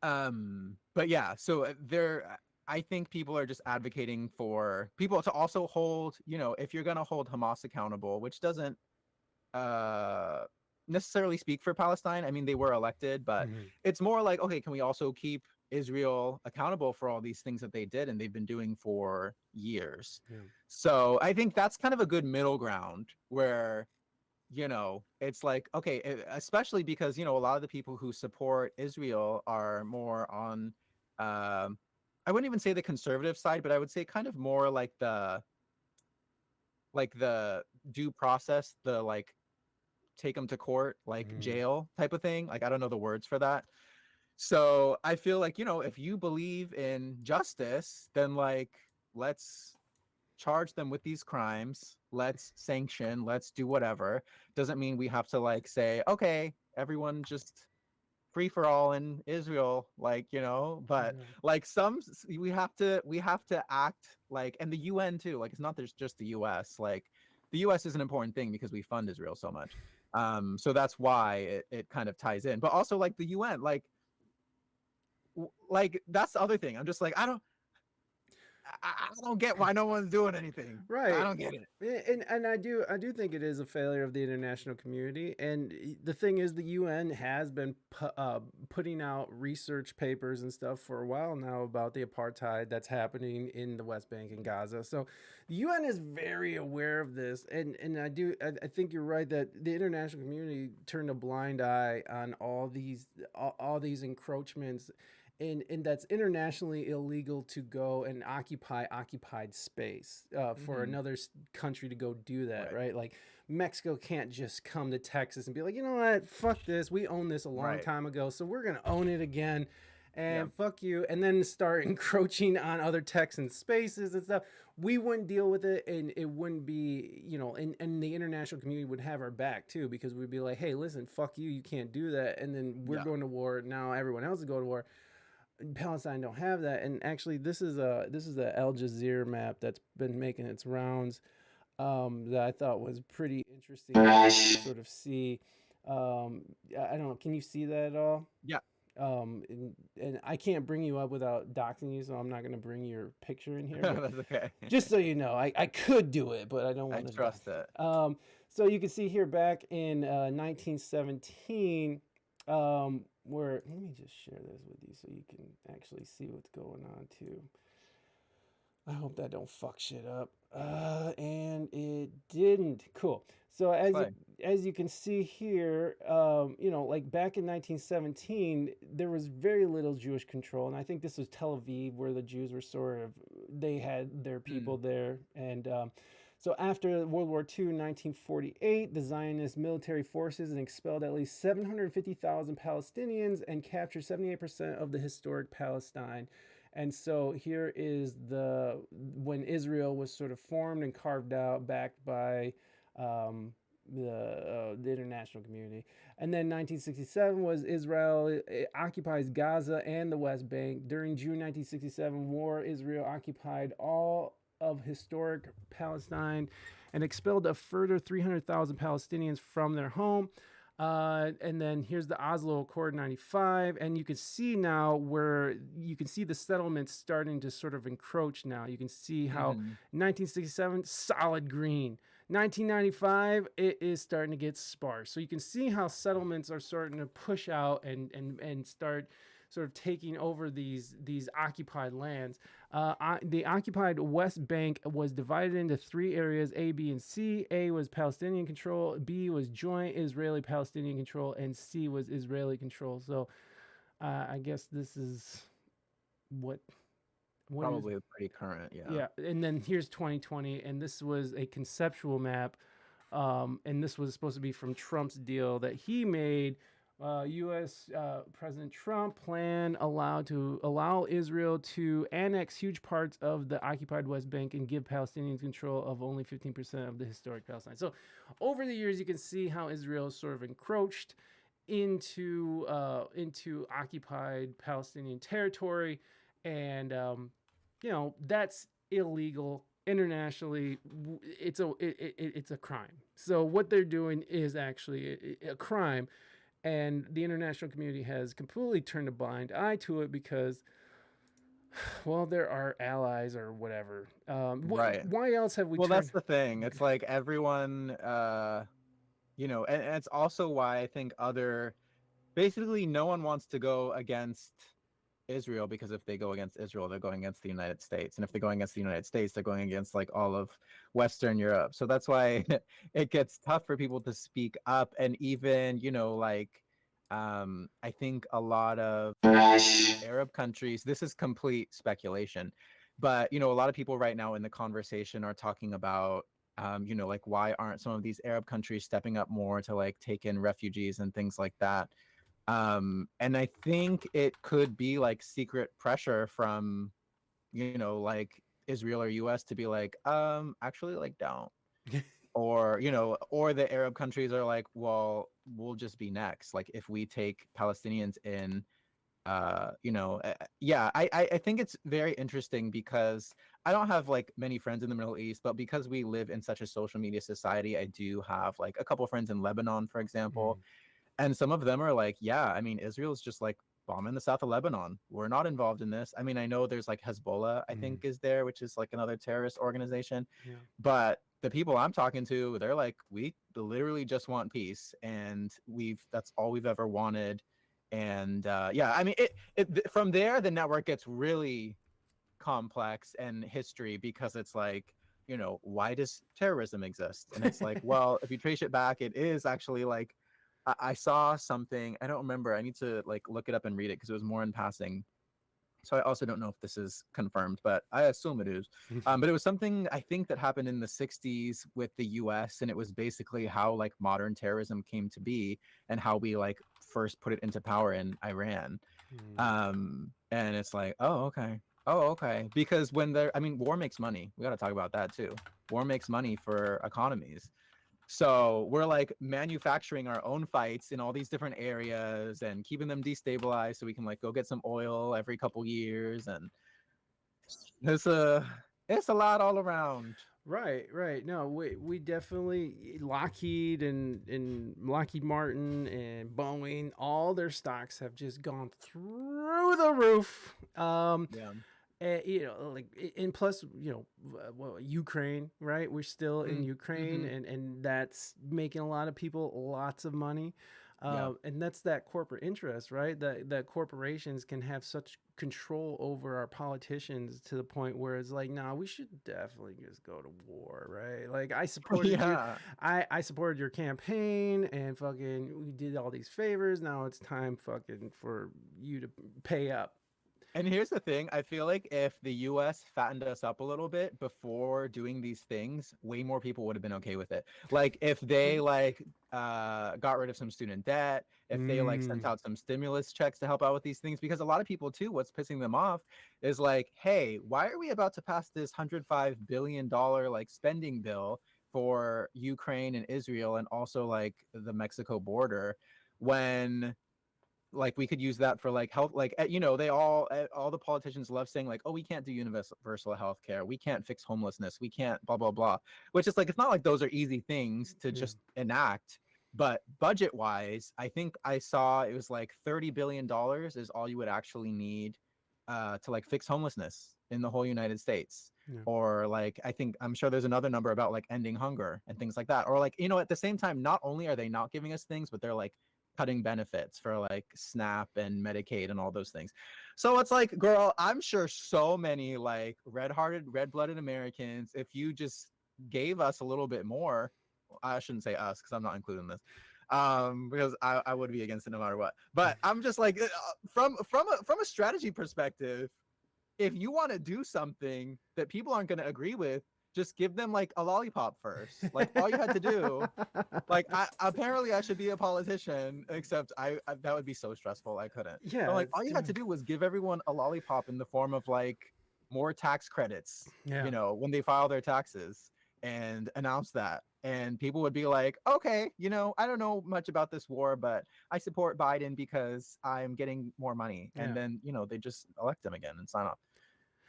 But yeah, so there, I think people are just advocating for people to also hold, if you're going to hold Hamas accountable, which doesn't uh necessarily speak for Palestine. I mean, they were elected, but it's more like, okay, can we also keep Israel accountable for all these things that they did and they've been doing for years? Yeah. So I think that's kind of a good middle ground where, it's like, okay, especially because, a lot of the people who support Israel are more on, I wouldn't even say the conservative side, but I would say kind of more like the due process, the like take them to court, like jail type of thing. Like, I don't know the words for that. So I feel like, if you believe in justice, then like, let's charge them with these crimes. Let's sanction, let's do whatever. Doesn't mean we have to like say, okay, everyone just free for all in Israel, like, but like we have to act like, and the UN too, like, it's not there's just the US, like the US is an important thing because we fund Israel so much. So that's why it kind of ties in, but also like the UN, like that's the other thing. I'm just like, I don't get why no one's doing anything. I Right. don't get it. And I do think it is a failure of the international community. And the thing is, the UN has been putting out research papers and stuff for a while now about the apartheid that's happening in the West Bank and Gaza. So the UN is very aware of this, and I think you're right that the international community turned a blind eye on all these encroachments, and that's internationally illegal to go and occupy occupied space for another country to go do that, right? Like Mexico can't just come to Texas and be like, you know what, fuck this, we own this a long time ago, so we're gonna own it again, and fuck you, and then start encroaching on other Texan spaces and stuff. We wouldn't deal with it, and it wouldn't be, and the international community would have our back too, because we'd be like, hey, listen, fuck you, you can't do that, and then we're going to war. Now everyone else is going to war. Palestine don't have that. And actually, this is a Al Jazeera map that's been making its rounds, that I thought was pretty interesting to sort of see. I don't know. Can you see that at all? Yeah. And I can't bring you up without doxing you, so I'm not going to bring your picture in here. That's okay. Just so you know, I could do it, but I don't want to. I trust it. So you can see here back in 1917, where, let me just share this with you so you can actually see what's going on too. I hope that don't fuck shit up. And it didn't. Cool. So as you can see here, like back in 1917, there was very little Jewish control, and I think this was Tel Aviv, where the Jews were they had their people there, and so after World War II in 1948, the Zionist military forces expelled at least 750,000 Palestinians and captured 78% of the historic Palestine. And so here is when Israel was sort of formed and carved out, backed by the international community. And then 1967 was Israel occupies Gaza and the West Bank. During June 1967 war, Israel occupied all of historic Palestine and expelled a further 300,000 Palestinians from their home. And then here's the Oslo Accord 95, and you can see now where you can see the settlements starting to sort of encroach now. You can see how 1967, solid green. 1995, it is starting to get sparse. So you can see how settlements are starting to push out and start sort of taking over these occupied lands. The occupied West Bank was divided into three areas: A, B, and C. A was Palestinian control, B was joint Israeli-Palestinian control, and C was Israeli control. So I guess this is what probably pretty current. Yeah, and then here's 2020, and this was a conceptual map, and this was supposed to be from Trump's deal that he made. U.S. President Trump plan allow Israel to annex huge parts of the occupied West Bank and give Palestinians control of only 15% of the historic Palestine. So over the years, you can see how Israel sort of encroached into occupied Palestinian territory, and that's illegal internationally. It's a crime. So what they're doing is actually a crime. And the international community has completely turned a blind eye to it because Well, there are allies or whatever. Right. Why else have we Well, that's turned? the thing. It's like everyone, and it's also why I think basically no one wants to go against Israel, because if they go against Israel, they're going against the United States. And if they're going against the United States, they're going against like all of Western Europe. So that's why it gets tough for people to speak up. And even, I think a lot of Arab countries, this is complete speculation, but, a lot of people right now in the conversation are talking about, like why aren't some of these Arab countries stepping up more to like take in refugees and things like that. And I think it could be like secret pressure from, like Israel or US to be like, actually like don't. Or, or the Arab countries are like, well, we'll just be next. Like if we take Palestinians in, yeah, I think it's very interesting because I don't have like many friends in the Middle East, but because we live in such a social media society, I do have like a couple friends in Lebanon, for example. And some of them are like, yeah, I mean, Israel's just like bombing the south of Lebanon. We're not involved in this. I mean, I know there's like Hezbollah, I think, is there, which is like another terrorist organization. Yeah. But the people I'm talking to, they're like, we literally just want peace, and that's all we've ever wanted. And yeah, I mean, from there, the network gets really complex and history, because it's like, why does terrorism exist? And it's like, well, if you trace it back, it is actually like, I saw something, I don't remember, I need to like look it up and read it because it was more in passing. So I also don't know if this is confirmed, but I assume it is. But it was something I think that happened in the 60s with the US, and it was basically how like modern terrorism came to be and how we like first put it into power in Iran. And it's like, oh, okay. Oh, okay. Because I mean, war makes money. We got to talk about that too. War makes money for economies. So we're like manufacturing our own fights in all these different areas and keeping them destabilized so we can like go get some oil every couple years. And it's a lot all around. Right, right. No, we definitely Lockheed and Lockheed Martin and Boeing, all their stocks have just gone through the roof. Yeah. Like, and plus, well, Ukraine, right? We're still in Ukraine, Mm-hmm. and that's making a lot of people lots of money. Yeah. And that's that corporate interest, right? That corporations can have such control over our politicians to the point where it's like, nah, we should definitely just go to war, right? Like I supported you, Yeah. I supported your campaign, and fucking we did all these favors. Now it's time fucking for you to pay up. And here's the thing, I feel like if the US fattened us up a little bit before doing these things, way more people would have been okay with it. Like if they like got rid of some student debt, if they like sent Mm. out some stimulus checks to help out with these things, because a lot of people too, what's pissing them off is like, hey, why are we about to pass this $105 billion like spending bill for Ukraine and Israel and also like the Mexico border, when like we could use that for like health, like they all the politicians love saying like, oh, we can't do universal health care, we can't fix homelessness, we can't blah blah blah, which is like, it's not like those are easy things to Yeah. just enact. But budget wise, I think I saw it was like $30 billion is all you would actually need to like fix homelessness in the whole United States. Yeah. Or like, I'm sure there's another number about like ending hunger and things like that. Or like, at the same time, not only are they not giving us things, but they're like cutting benefits for like SNAP and Medicaid and all those things. So it's like, girl, I'm sure so many like red-hearted, red-blooded Americans, if you just gave us a little bit more, I shouldn't say us because I'm not including this, because I would be against it no matter what. But I'm just like, from a strategy perspective, if you want to do something that people aren't going to agree with, just give them like a lollipop first. Like all you had to do, like apparently I should be a politician, except I that would be so stressful. I couldn't. But Yeah, like it's all you had to do was give everyone a lollipop in the form of like more tax credits, yeah. when they file their taxes, and announce that. And people would be like, okay, I don't know much about this war, but I support Biden because I'm getting more money. And Yeah. then, they just elect him again and sign off.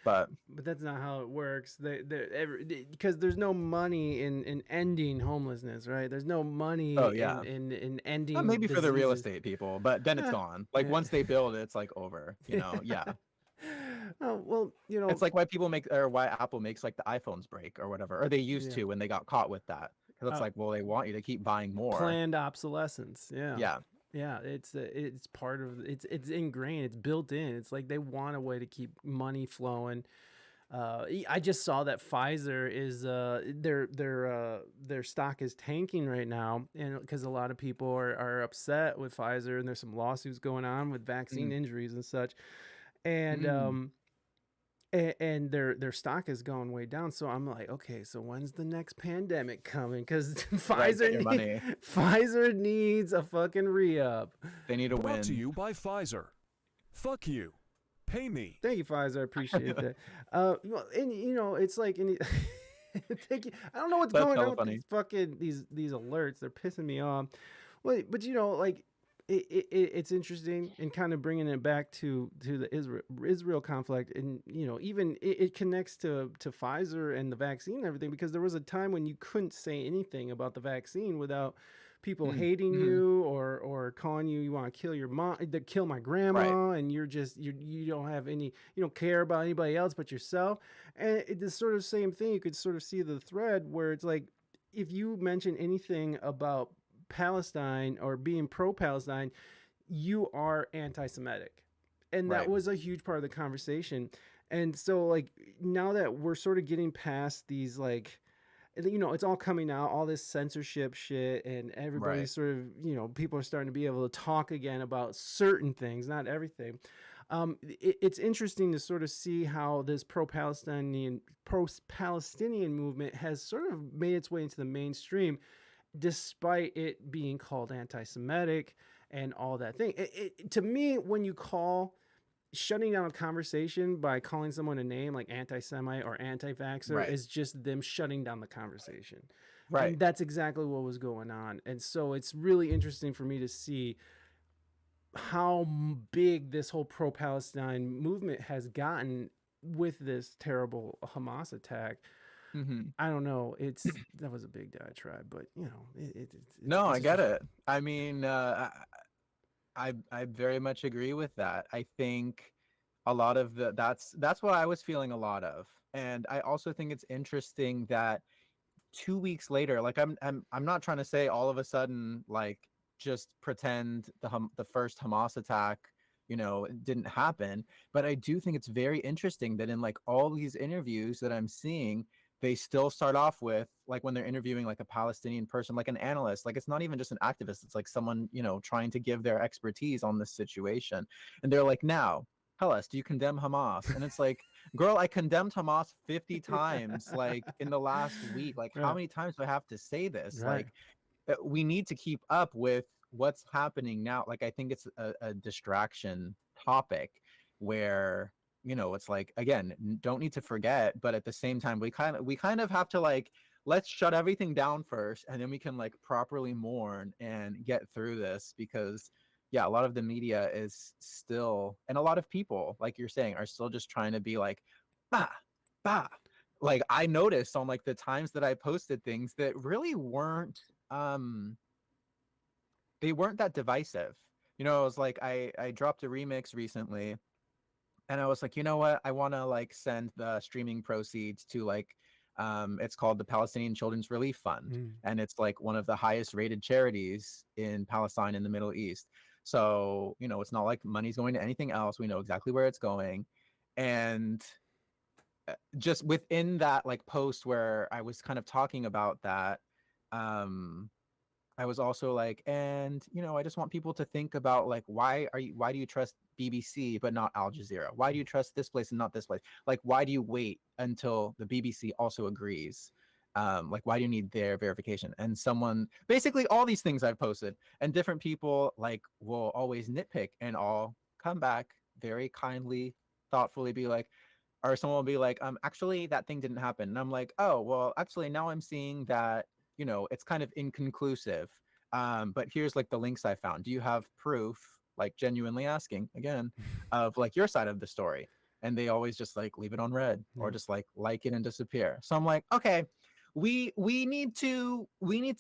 But But that's not how it works. Because there's no money in ending homelessness, right? There's no money oh yeah. in ending Maybe for the real diseases. estate people, but then it's Eh, gone. Like yeah. once they build it, it's like over, Yeah. Oh, well, It's like why people make, or why Apple makes like the iPhones break or whatever, or they used yeah. to when they got caught with that. Because it's like, well, they want you to keep buying more. Planned obsolescence. Yeah. Yeah. Yeah, it's part of it's ingrained, it's built in. It's like they want a way to keep money flowing. I just saw that Pfizer is their stock is tanking right now, and because a lot of people are upset with Pfizer, and there's some lawsuits going on with vaccine Mm. injuries and such, and Mm. and their stock is going way down. So I'm like, okay, so when's the next pandemic coming? Because Right. Get your money. Pfizer needs a fucking re-up. They need a Brought to win. you by Pfizer. Fuck you. Pay me. Thank you, Pfizer. I appreciate that. And it's like, thank you. I don't know what's That's going on hella with funny. these alerts. They're pissing me off. Wait, but like it's interesting, and kind of bringing it back to the Israel conflict, and even it connects to Pfizer and the vaccine and everything, because there was a time when you couldn't say anything about the vaccine without people hating Mm-hmm. you, or calling you want to kill your mom, to kill my Right. grandma, and you don't have any, you don't care about anybody else but yourself. And it's sort of same thing. You could sort of see the thread where it's like, if you mention anything about Palestine or being pro-Palestine, you are anti-Semitic, and that Right. was a huge part of the conversation. And so, like, now that we're sort of getting past these, like, it's all coming out, all this censorship shit, and Right. everybody's sort of, people are starting to be able to talk again about certain things, not everything. It's interesting to sort of see how this pro-Palestinian movement has sort of made its way into the mainstream, despite it being called anti-Semitic and all that thing. To me, when you call shutting down a conversation by calling someone a name like anti-Semite or anti-vaxxer Right. is just them shutting down the conversation. Right. And that's exactly what was going on. And so it's really interesting for me to see how big this whole pro-Palestine movement has gotten with this terrible Hamas attack. Mm-hmm. I don't know. That was a big diatribe, but No, I it's get just it. I mean, I very much agree with that. I think a lot of that's what I was feeling a lot of. And I also think it's interesting that 2 weeks later, like I'm not trying to say all of a sudden, like, just pretend the first Hamas attack, didn't happen. But I do think it's very interesting that in like all these interviews that I'm seeing, they still start off with, like, when they're interviewing like a Palestinian person, like an analyst, like it's not even just an activist, it's like someone, trying to give their expertise on this situation. And they're like, now tell us, do you condemn Hamas? And it's like, girl, I condemned Hamas 50 times, like, in the last week. Like, how right, many times do I have to say this? right. Like, we need to keep up with what's happening now. Like, I think it's a distraction topic where, it's like, again, don't need to forget, but at the same time, we kind of have to, like, let's shut everything down first, and then we can, like, properly mourn and get through this. Because yeah, a lot of the media is still, and a lot of people, like you're saying, are still just trying to be like, bah, bah. Like, I noticed on, like, the times that I posted things that really weren't, um, they weren't that divisive. I was like, I dropped a remix recently, and I was like, you know what? I want to, like, send the streaming proceeds to, like, it's called the Palestinian Children's Relief Fund, Mm. and it's like one of the highest rated charities in Palestine in the Middle East. So, it's not like money's going to anything else. We know exactly where it's going. And just within that, like, post where I was kind of talking about that, um, I was also like, and I just want people to think about, like, why do you trust BBC but not Al Jazeera? Why do you trust this place and not this place? Like, why do you wait until the BBC also agrees? Like, why do you need their verification? And someone, basically all these things I've posted, and different people, like, will always nitpick, and I'll come back very kindly, thoughtfully be like, or someone will be like, actually that thing didn't happen. And I'm like, oh, well, actually now I'm seeing that, it's kind of inconclusive. But here's, like, the links I found. Do you have proof, like, genuinely asking again, of, like, your side of the story? And they always just, like, leave it on red, or Yeah. just, like it and disappear. So I'm like, okay, we need to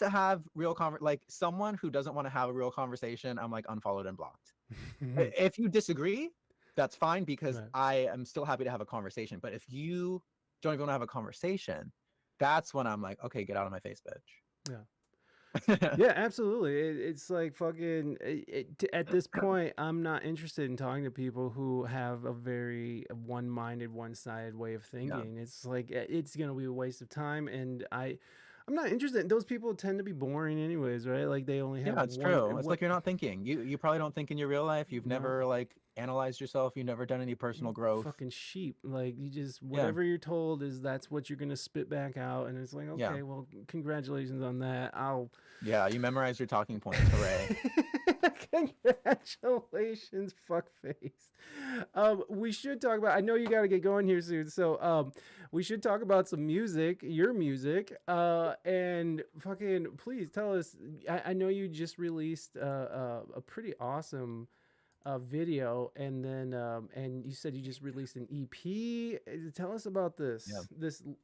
have real like, someone who doesn't want to have a real conversation, I'm like, unfollowed and blocked. If you disagree, that's fine, because Right. I am still happy to have a conversation. But if you don't even want to have a conversation, that's when I'm like, okay, get out of my face, bitch. Yeah. Yeah, absolutely. It's like fucking. At this point, I'm not interested in talking to people who have a very one-minded, one-sided way of Yeah. thinking. It's like it's gonna be a waste of time, and I'm not interested. Those people tend to be boring, anyways, right? Like they only have Yeah, it's one. true. It's like you're not thinking. You probably don't think in your real life. You've No. never like analyzed yourself. You've never done any personal growth. Fucking sheep. Like you just Yeah. whatever you're told is that's what you're gonna spit back out, and it's like Yeah. okay, well, congratulations on that. Yeah, you memorize your talking points. Hooray. Congratulations, fuckface. We should talk about. I know you got to get going here soon, so we should talk about some music, your music, and fucking please tell us. I know you just released a pretty awesome video, and then and you said you just released an EP. Tell us about this. Yeah.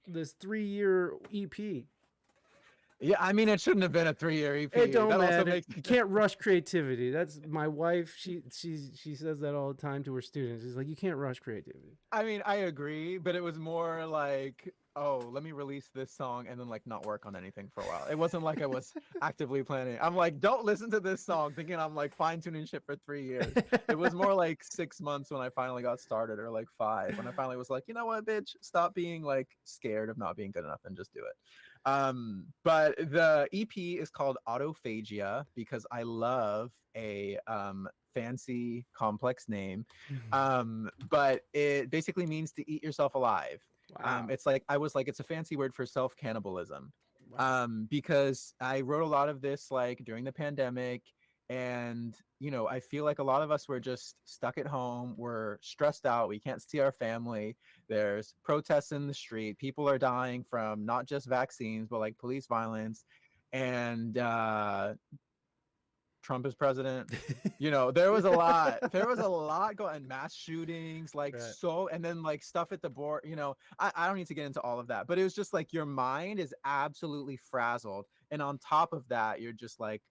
This 3-year EP. Yeah, I mean, it shouldn't have been a 3-year EP. It don't That also matter. makes You can't rush creativity. That's my wife. She says that all the time to her students. She's like, you can't rush creativity. I mean, I agree, but it was more like, oh, let me release this song and then like not work on anything for a while. It wasn't like I was actively planning. I'm like, don't listen to this song thinking I'm like fine tuning shit for 3 years. It was more like 6 months when I finally got started, or like 5 when I finally was like, you know what, bitch, stop being like scared of not being good enough and just do it. But the EP is called Autophagia because I love a fancy complex name. But it basically means to eat yourself alive. Wow. It's like it's a fancy word for self-cannibalism. Wow. Because I wrote a lot of this like during the pandemic, and I feel like a lot of us were just stuck at home. We're stressed out. We can't see our family. There's protests in the street. People are dying from not just vaccines, but like police violence. And Trump is president. There was a lot. There was a lot going, mass shootings, like Right. so, and then like stuff at the board. I don't need to get into all of that, but it was just like your mind is absolutely frazzled, and on top of that, you're just like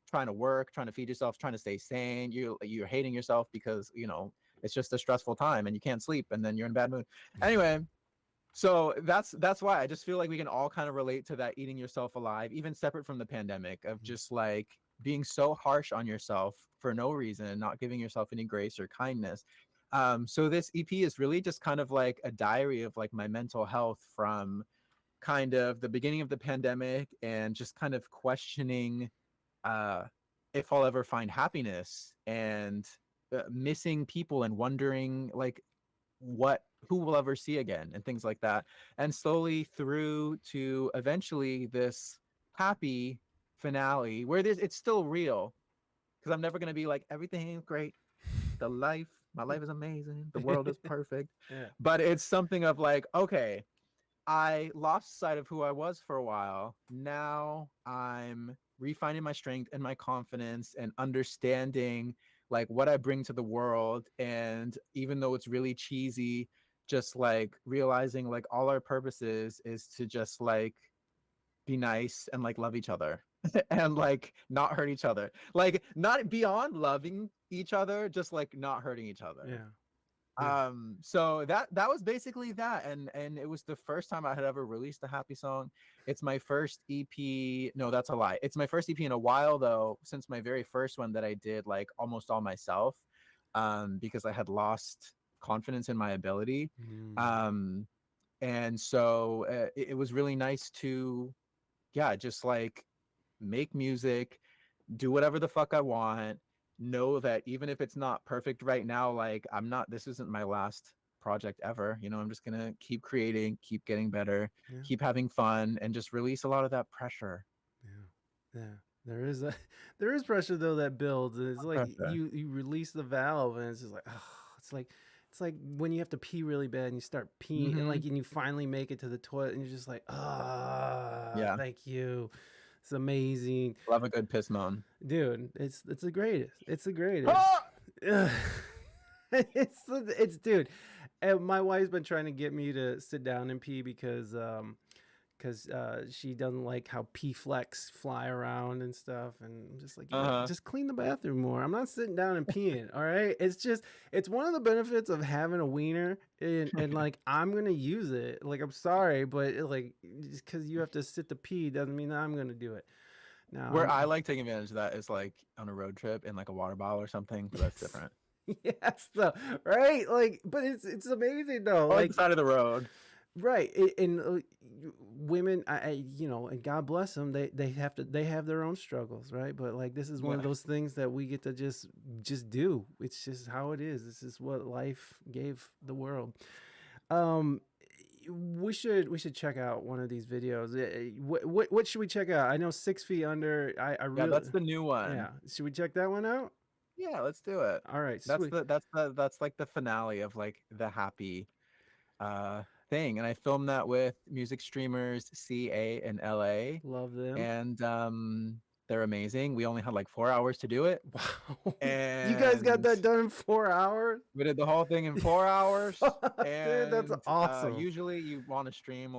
trying to work, trying to feed yourself, trying to stay sane. You're hating yourself because it's just a stressful time and you can't sleep, and then you're in a bad mood. Anyway, so that's why I just feel like we can all kind of relate to that eating yourself alive, even separate from the pandemic, of just like being so harsh on yourself for no reason and not giving yourself any grace or kindness. So this EP is really just kind of like a diary of like my mental health from kind of the beginning of the pandemic, and just kind of questioning if I'll ever find happiness, and missing people and wondering like who will ever see again, and things like that. And slowly through to eventually this happy finale where it's still real, because I'm never going to be like everything is great, my life is amazing, the world is perfect. Yeah. But it's something of like, okay, I lost sight of who I was for a while. Now I'm refining my strength and my confidence and understanding like what I bring to the world. And even though it's really cheesy, just like realizing like all our purposes is to just like be nice and like love each other and like not hurt each other. Like not beyond loving each other, just like not hurting each other. Yeah. So that was basically that, and it was the first time I had ever released a happy song. It's my first EP. No, that's a lie. It's my first EP in a while though, since my very first one that I did like almost all myself, because I had lost confidence in my ability. And so it was really nice to just like make music, do whatever the fuck I want, know that even if it's not perfect right now, like this isn't my last project ever. I'm just gonna keep creating, keep getting better, keep having fun, and just release a lot of that pressure. Yeah. There is pressure though that builds, and it's like you release the valve, and it's just like, oh, it's like when you have to pee really bad and you start peeing, and like and you finally make it to the toilet, and you're just like, thank you. It's amazing. Love a good piss moan, dude. It's the greatest. It's the greatest. it's dude. And my wife's been trying to get me to sit down and pee because because she doesn't like how P-Flex fly around and stuff. And I'm just like, just clean the bathroom more. I'm not sitting down and peeing. All right. It's one of the benefits of having a wiener, and like, I'm going to use it. Like, I'm sorry, but like, just because you have to sit to pee doesn't mean that I'm going to do it. Now, Where I like taking advantage of that is like on a road trip in like a water bottle or something, but that's different. Yes, though, right? Like, but it's amazing though. Or Like the side of the road. right, and women, and God bless them, they have their own struggles, right? But like, this is one of those things that we get to just do. It's just how it is. This is what life gave the world. We should check out one of these videos. What should we check out? I know 6 Feet Under. I really, that's the new one. Yeah, should we check that one out? Yeah, let's do it. All right, that's sweet. that's like the finale of like the happy thing, and I filmed that with music streamers CA and LA. Love them. And they're amazing. We only had like 4 hours to do it. Wow. And you guys got that done in 4 hours? We did the whole thing in 4 hours. Dude, that's awesome. Usually you want to stream.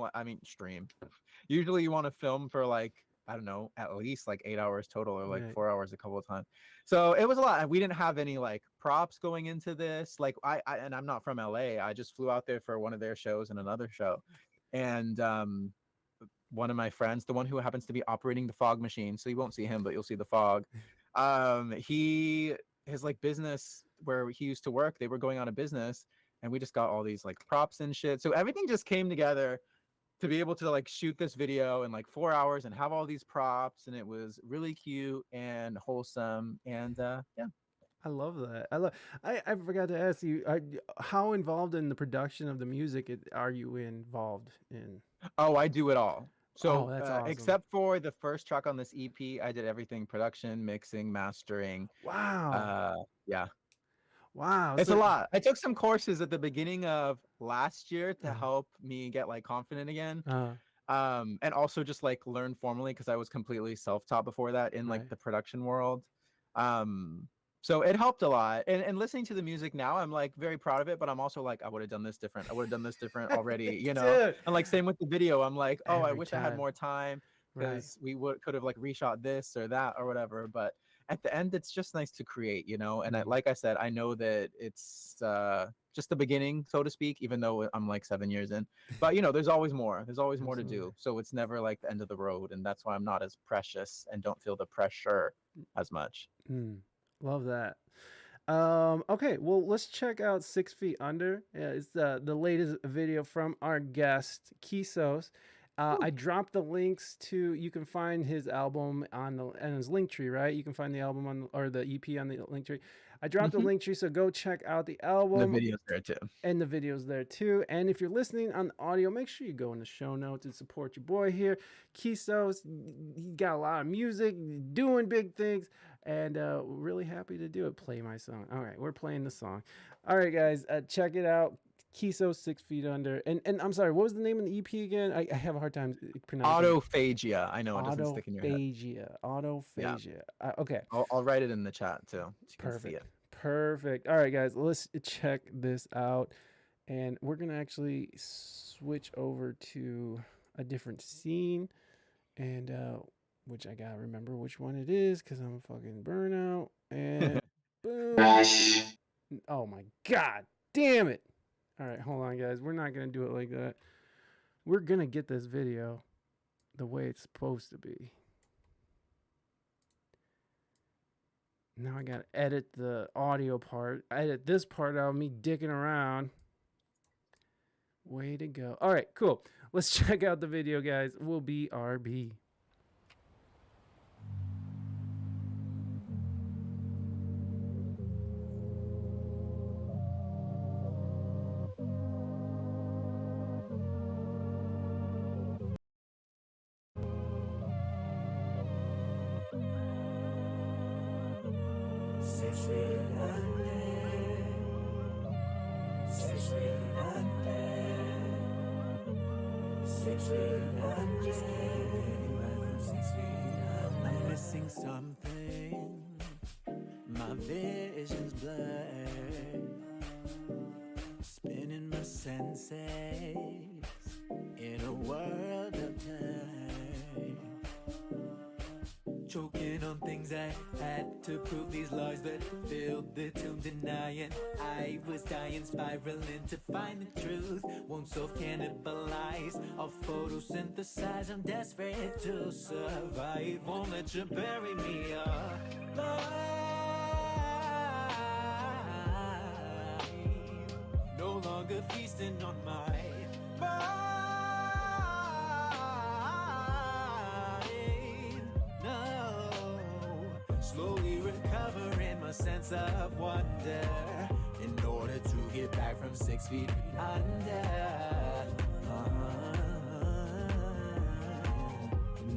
Usually you want to film for like, I don't know, at least like 8 hours total, or like 4 hours a couple of times. So it was a lot. We didn't have any like props going into this. Like and I'm not from LA. I just flew out there for one of their shows and another show. And one of my friends, the one who happens to be operating the fog machine, so you won't see him, but you'll see the fog. His like business where he used to work, they were going out of business, and we just got all these like props and shit. So everything just came together to be able to like shoot this video in like 4 hours and have all these props, and it was really cute and wholesome. And yeah, I love that. I forgot to ask you, how involved in the production of the music are you involved in? Oh, I do it all. So that's awesome. Except for the first track on this EP, I did everything: production, mixing, mastering. Wow. Yeah. Wow. It's a lot. I took some courses at the beginning of last year to help me get like confident again. And also just like learn formally, because I was completely self-taught before that in like the production world. So it helped a lot. And listening to the music now, I'm like very proud of it, but I'm also like, I would have done this different. I would have done this different already, you know? Dude. And like same with the video, I'm like, oh, I Every wish I had more time, because we could have like reshot this or that or whatever. But at the end, it's just nice to create, you know? And like I said, I know that it's just the beginning, so to speak, even though I'm like 7 years in. But, you know, there's always more. There's always more to do. So it's never like the end of the road. And that's why I'm not as precious and don't feel the pressure as much. Love that. Okay, well, let's check out 6 Feet Under. It's the latest video from our guest, Kisos. I dropped the links to, you can find his album on his link tree, right? You can find the album or the EP on the link tree. I dropped the link tree, so go check out the album. The video's there too. And the video's there too. And if you're listening on the audio, make sure you go in the show notes and support your boy here. Kisos, he got a lot of music, doing big things, and really happy to do it. Play my song. All right, we're playing the song. All right, guys, check it out. Kisos, 6 Feet Under. And I'm sorry, what was the name of the EP again? I have a hard time pronouncing it. Autophagia. I know it doesn't stick in your head. Autophagia. Yeah. Okay. I'll write it in the chat too, so you can see it. Perfect. All right, guys, let's check this out. And we're going to actually switch over to a different scene. And which I got to remember which one it is, because I'm fucking burnout. And boom. Oh my God. Damn it. All right, hold on, guys. We're not going to do it like that. We're going to get this video the way it's supposed to be. Now I got to edit the audio part. Edit this part out of me dicking around. Way to go. All right, cool. Let's check out the video, guys. We'll be RB. I'm missing something. My vision's blurred. Spinning my senses. in a world of time. Choking on things I had to prove these lies that filled the tomb, denying I was dying, spiraling to find the truth. Won't self-cannibalize, I'll photosynthesize. I'm desperate to survive. Won't let you bury me alive. No longer feasting on my mind. No, slowly recovering my sense of wonder in order to get back from 6 feet under.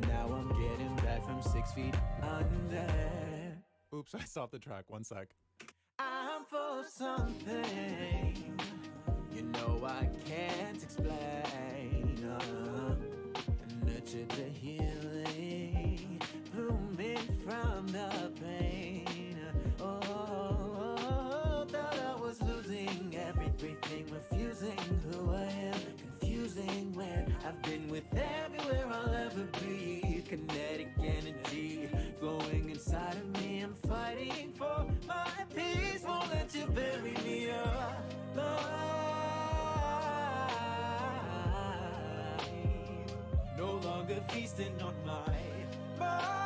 Now I'm getting back from 6 feet under. Oops, I stopped the track. 1 sec. I'm for something you know I can't explain. Nurtured the healing, blooming from the pain. Oh, thought I was losing everything, refusing who I am, confusing where I've been with everywhere I'll ever be. Kinetic energy flowing inside of me. I'm fighting for my peace. Won't let you bury me alive. No longer feasting on my mind.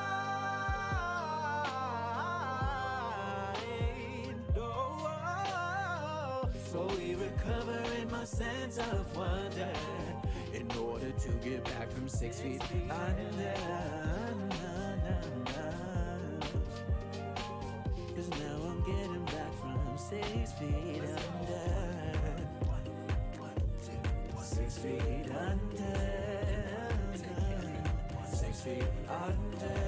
Oh, slowly recovering my sense of wonder in order to get back from 6 feet under. 'Cause now I'm getting back from 6 feet under. 6 feet under. 6 feet under.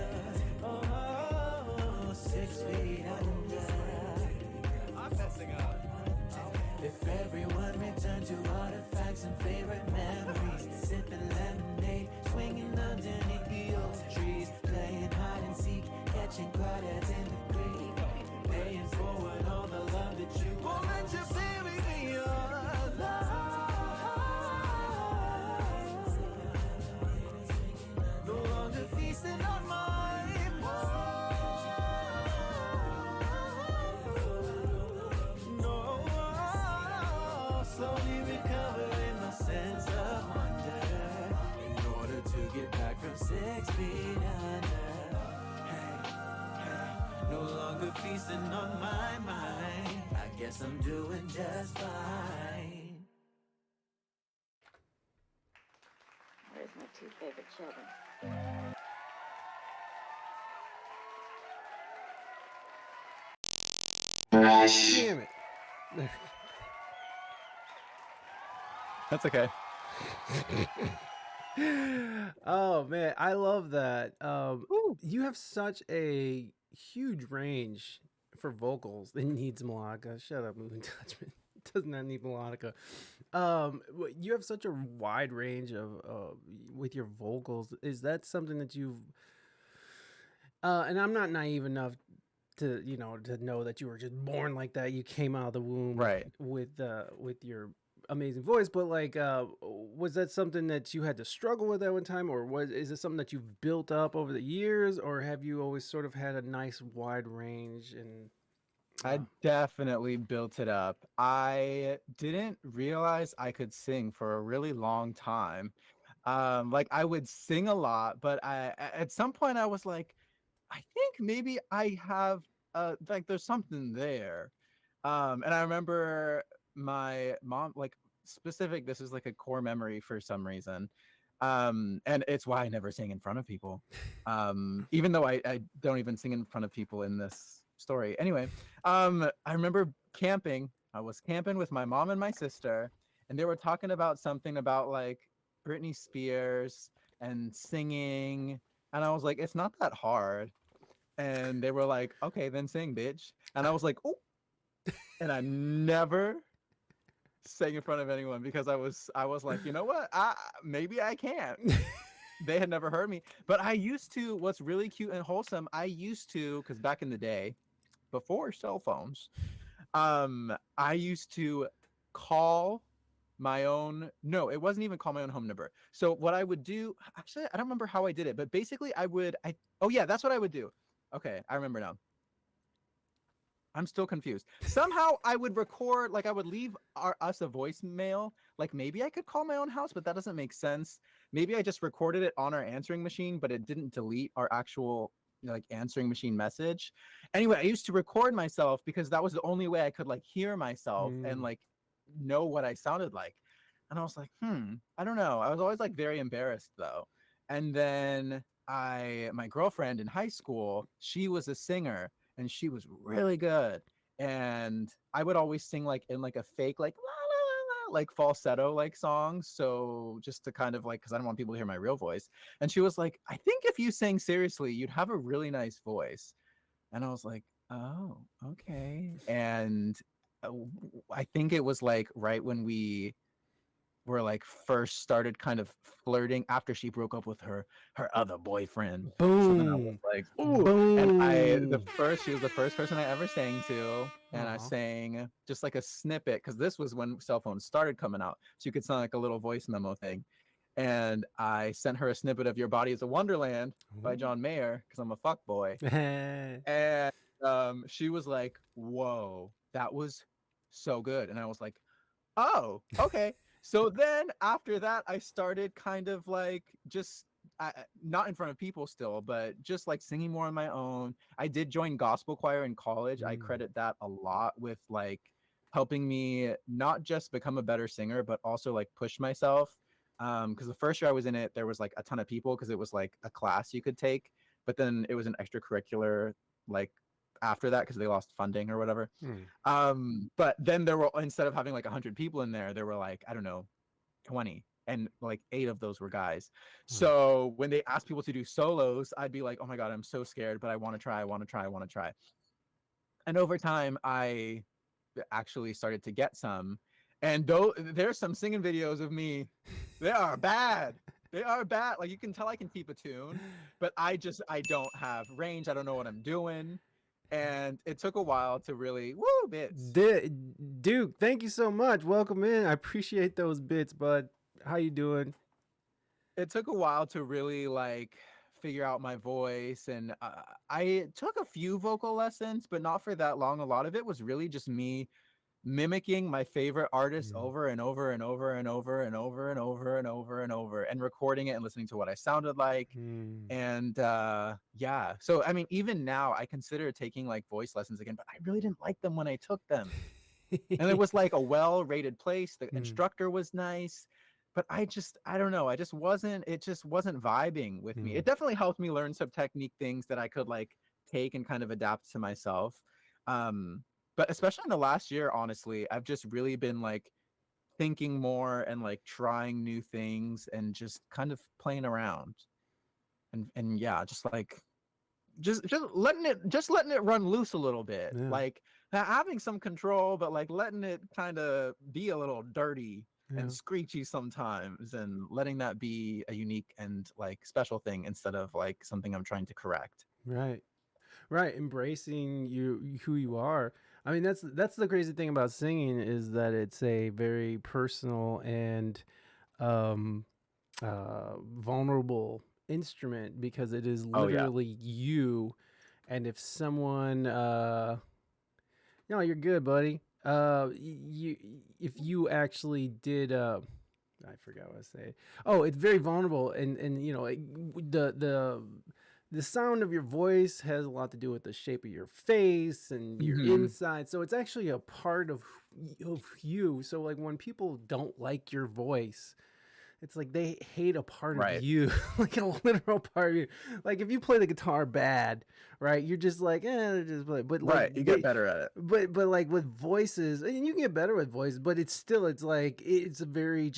Oh, 6 feet under. I'm messing up. If everyone returned to artifacts and favorite memories, sipping lemonade, swinging underneath the oak trees, playing hide and seek, catching crawdads in the creek, paying forward all the love that you won't let you bury me alive. No longer feasting on my slowly recovering my sense of wonder in order to get back from 6 feet under. Hey, no longer feasting on my mind. I guess I'm doing just fine. Where's my two favorite children? Damn it. That's okay. Oh man, I love that. You have such a huge range for vocals. It needs melodica. Shut up, Moving Touchman. It does not need melodica. You have such a wide range of with your vocals. Is that something that you've? And I'm not naive enough to know that you were just born like that. You came out of the womb Right. with your amazing voice, but like was that something that you had to struggle with at one time, or is it something that you've built up over the years, or have you always sort of had a nice wide range? And I definitely built it up. I didn't realize I could sing for a really long time. Like I would sing a lot, but at some point I was like, I think maybe I have like there's something there. And I remember my mom, like specific, this is like a core memory for some reason. And it's why I never sing in front of people. Even though I don't even sing in front of people in this story. Anyway, I remember camping. I was camping with my mom and my sister, and they were talking about something about like Britney Spears and singing. And I was like, it's not that hard. And they were like, okay, then sing, bitch. And I was like, oh. And I never sang in front of anyone because I was like, you know what? Maybe I can't. They had never heard me. But I used to, what's really cute and wholesome, I used to, because back in the day, before cell phones, I used to call my own, no, it wasn't even called my own home number. So what I would do, actually, I don't remember how I did it, but basically oh yeah, that's what I would do. Okay, I remember now. I'm still confused. Somehow I would record, like I would leave us a voicemail. Like maybe I could call my own house, but that doesn't make sense. Maybe I just recorded it on our answering machine, but it didn't delete our actual like answering machine message. Anyway, I used to record myself because that was the only way I could like hear myself and like know what I sounded like. And I was like, I don't know. I was always like very embarrassed though. And then my girlfriend in high school, she was a singer and she was really good. And I would always sing like in like a fake like la, la, la, la, like falsetto like songs. So just to kind of like, because I don't want people to hear my real voice. And she was like, I think if you sang seriously, you'd have a really nice voice. And I was like, oh, okay. And I think it was like right when we were like first started kind of flirting after she broke up with her other boyfriend. Boom. So then I was like, ooh. Boom. And she was the first person I ever sang to. And I sang just like a snippet because this was when cell phones started coming out. So you could sound like a little voice memo thing. And I sent her a snippet of Your Body is a Wonderland by John Mayer because I'm a fuck boy. And she was like, whoa, that was so good. And I was like, oh, okay. So then after that, I started kind of like just not in front of people still, but just like singing more on my own. I did join gospel choir in college. I credit that a lot with like helping me not just become a better singer, but also like push myself. Because the first year I was in it, there was like a ton of people because it was like a class you could take, but then it was an extracurricular like after that because they lost funding or whatever. But then there were, instead of having like 100 people in there were like, I don't know, 20, and like 8 of those were guys. So when they asked people to do solos, I'd be like, oh my god, I'm so scared, but I want to try. And over time I actually started to get some, and though there's some singing videos of me, they are bad. Like you can tell I can keep a tune, but I don't have range. I don't know what I'm doing. And it took a while to really bits. Duke, thank you so much. Welcome in. I appreciate those bits, bud. How you doing? It took a while to really like figure out my voice, and I took a few vocal lessons, but not for that long. A lot of it was really just me mimicking my favorite artists over and over and over and over and over and over and over and over, and recording it and listening to what I sounded like. And yeah, so I mean, even now I consider taking like voice lessons again, but I really didn't like them when I took them. And it was like a well-rated place, the instructor was nice, but I don't know, it just wasn't vibing with me. It definitely helped me learn some technique things that I could like take and kind of adapt to myself. But especially in the last year, honestly, I've just really been like thinking more and like trying new things and just kind of playing around. And yeah, just letting it run loose a little bit. Yeah. Like having some control, but like letting it kind of be a little dirty and screechy sometimes, and letting that be a unique and like special thing instead of like something I'm trying to correct. Right. Embracing who you are. I mean, that's the crazy thing about singing, is that it's a very personal and vulnerable instrument, because it is literally you. And if someone, no, you're good, buddy. If you actually did, I forgot what I was saying. Oh, it's very vulnerable, and you know, the sound of your voice has a lot to do with the shape of your face and your inside. So it's actually a part of you. So like when people don't like your voice, it's like they hate a part of you, like a literal part of you. Like if you play the guitar bad, right? You're just like, just play. But like, you get better at it. But like with voices, and you can get better with voices, but it's like it's a very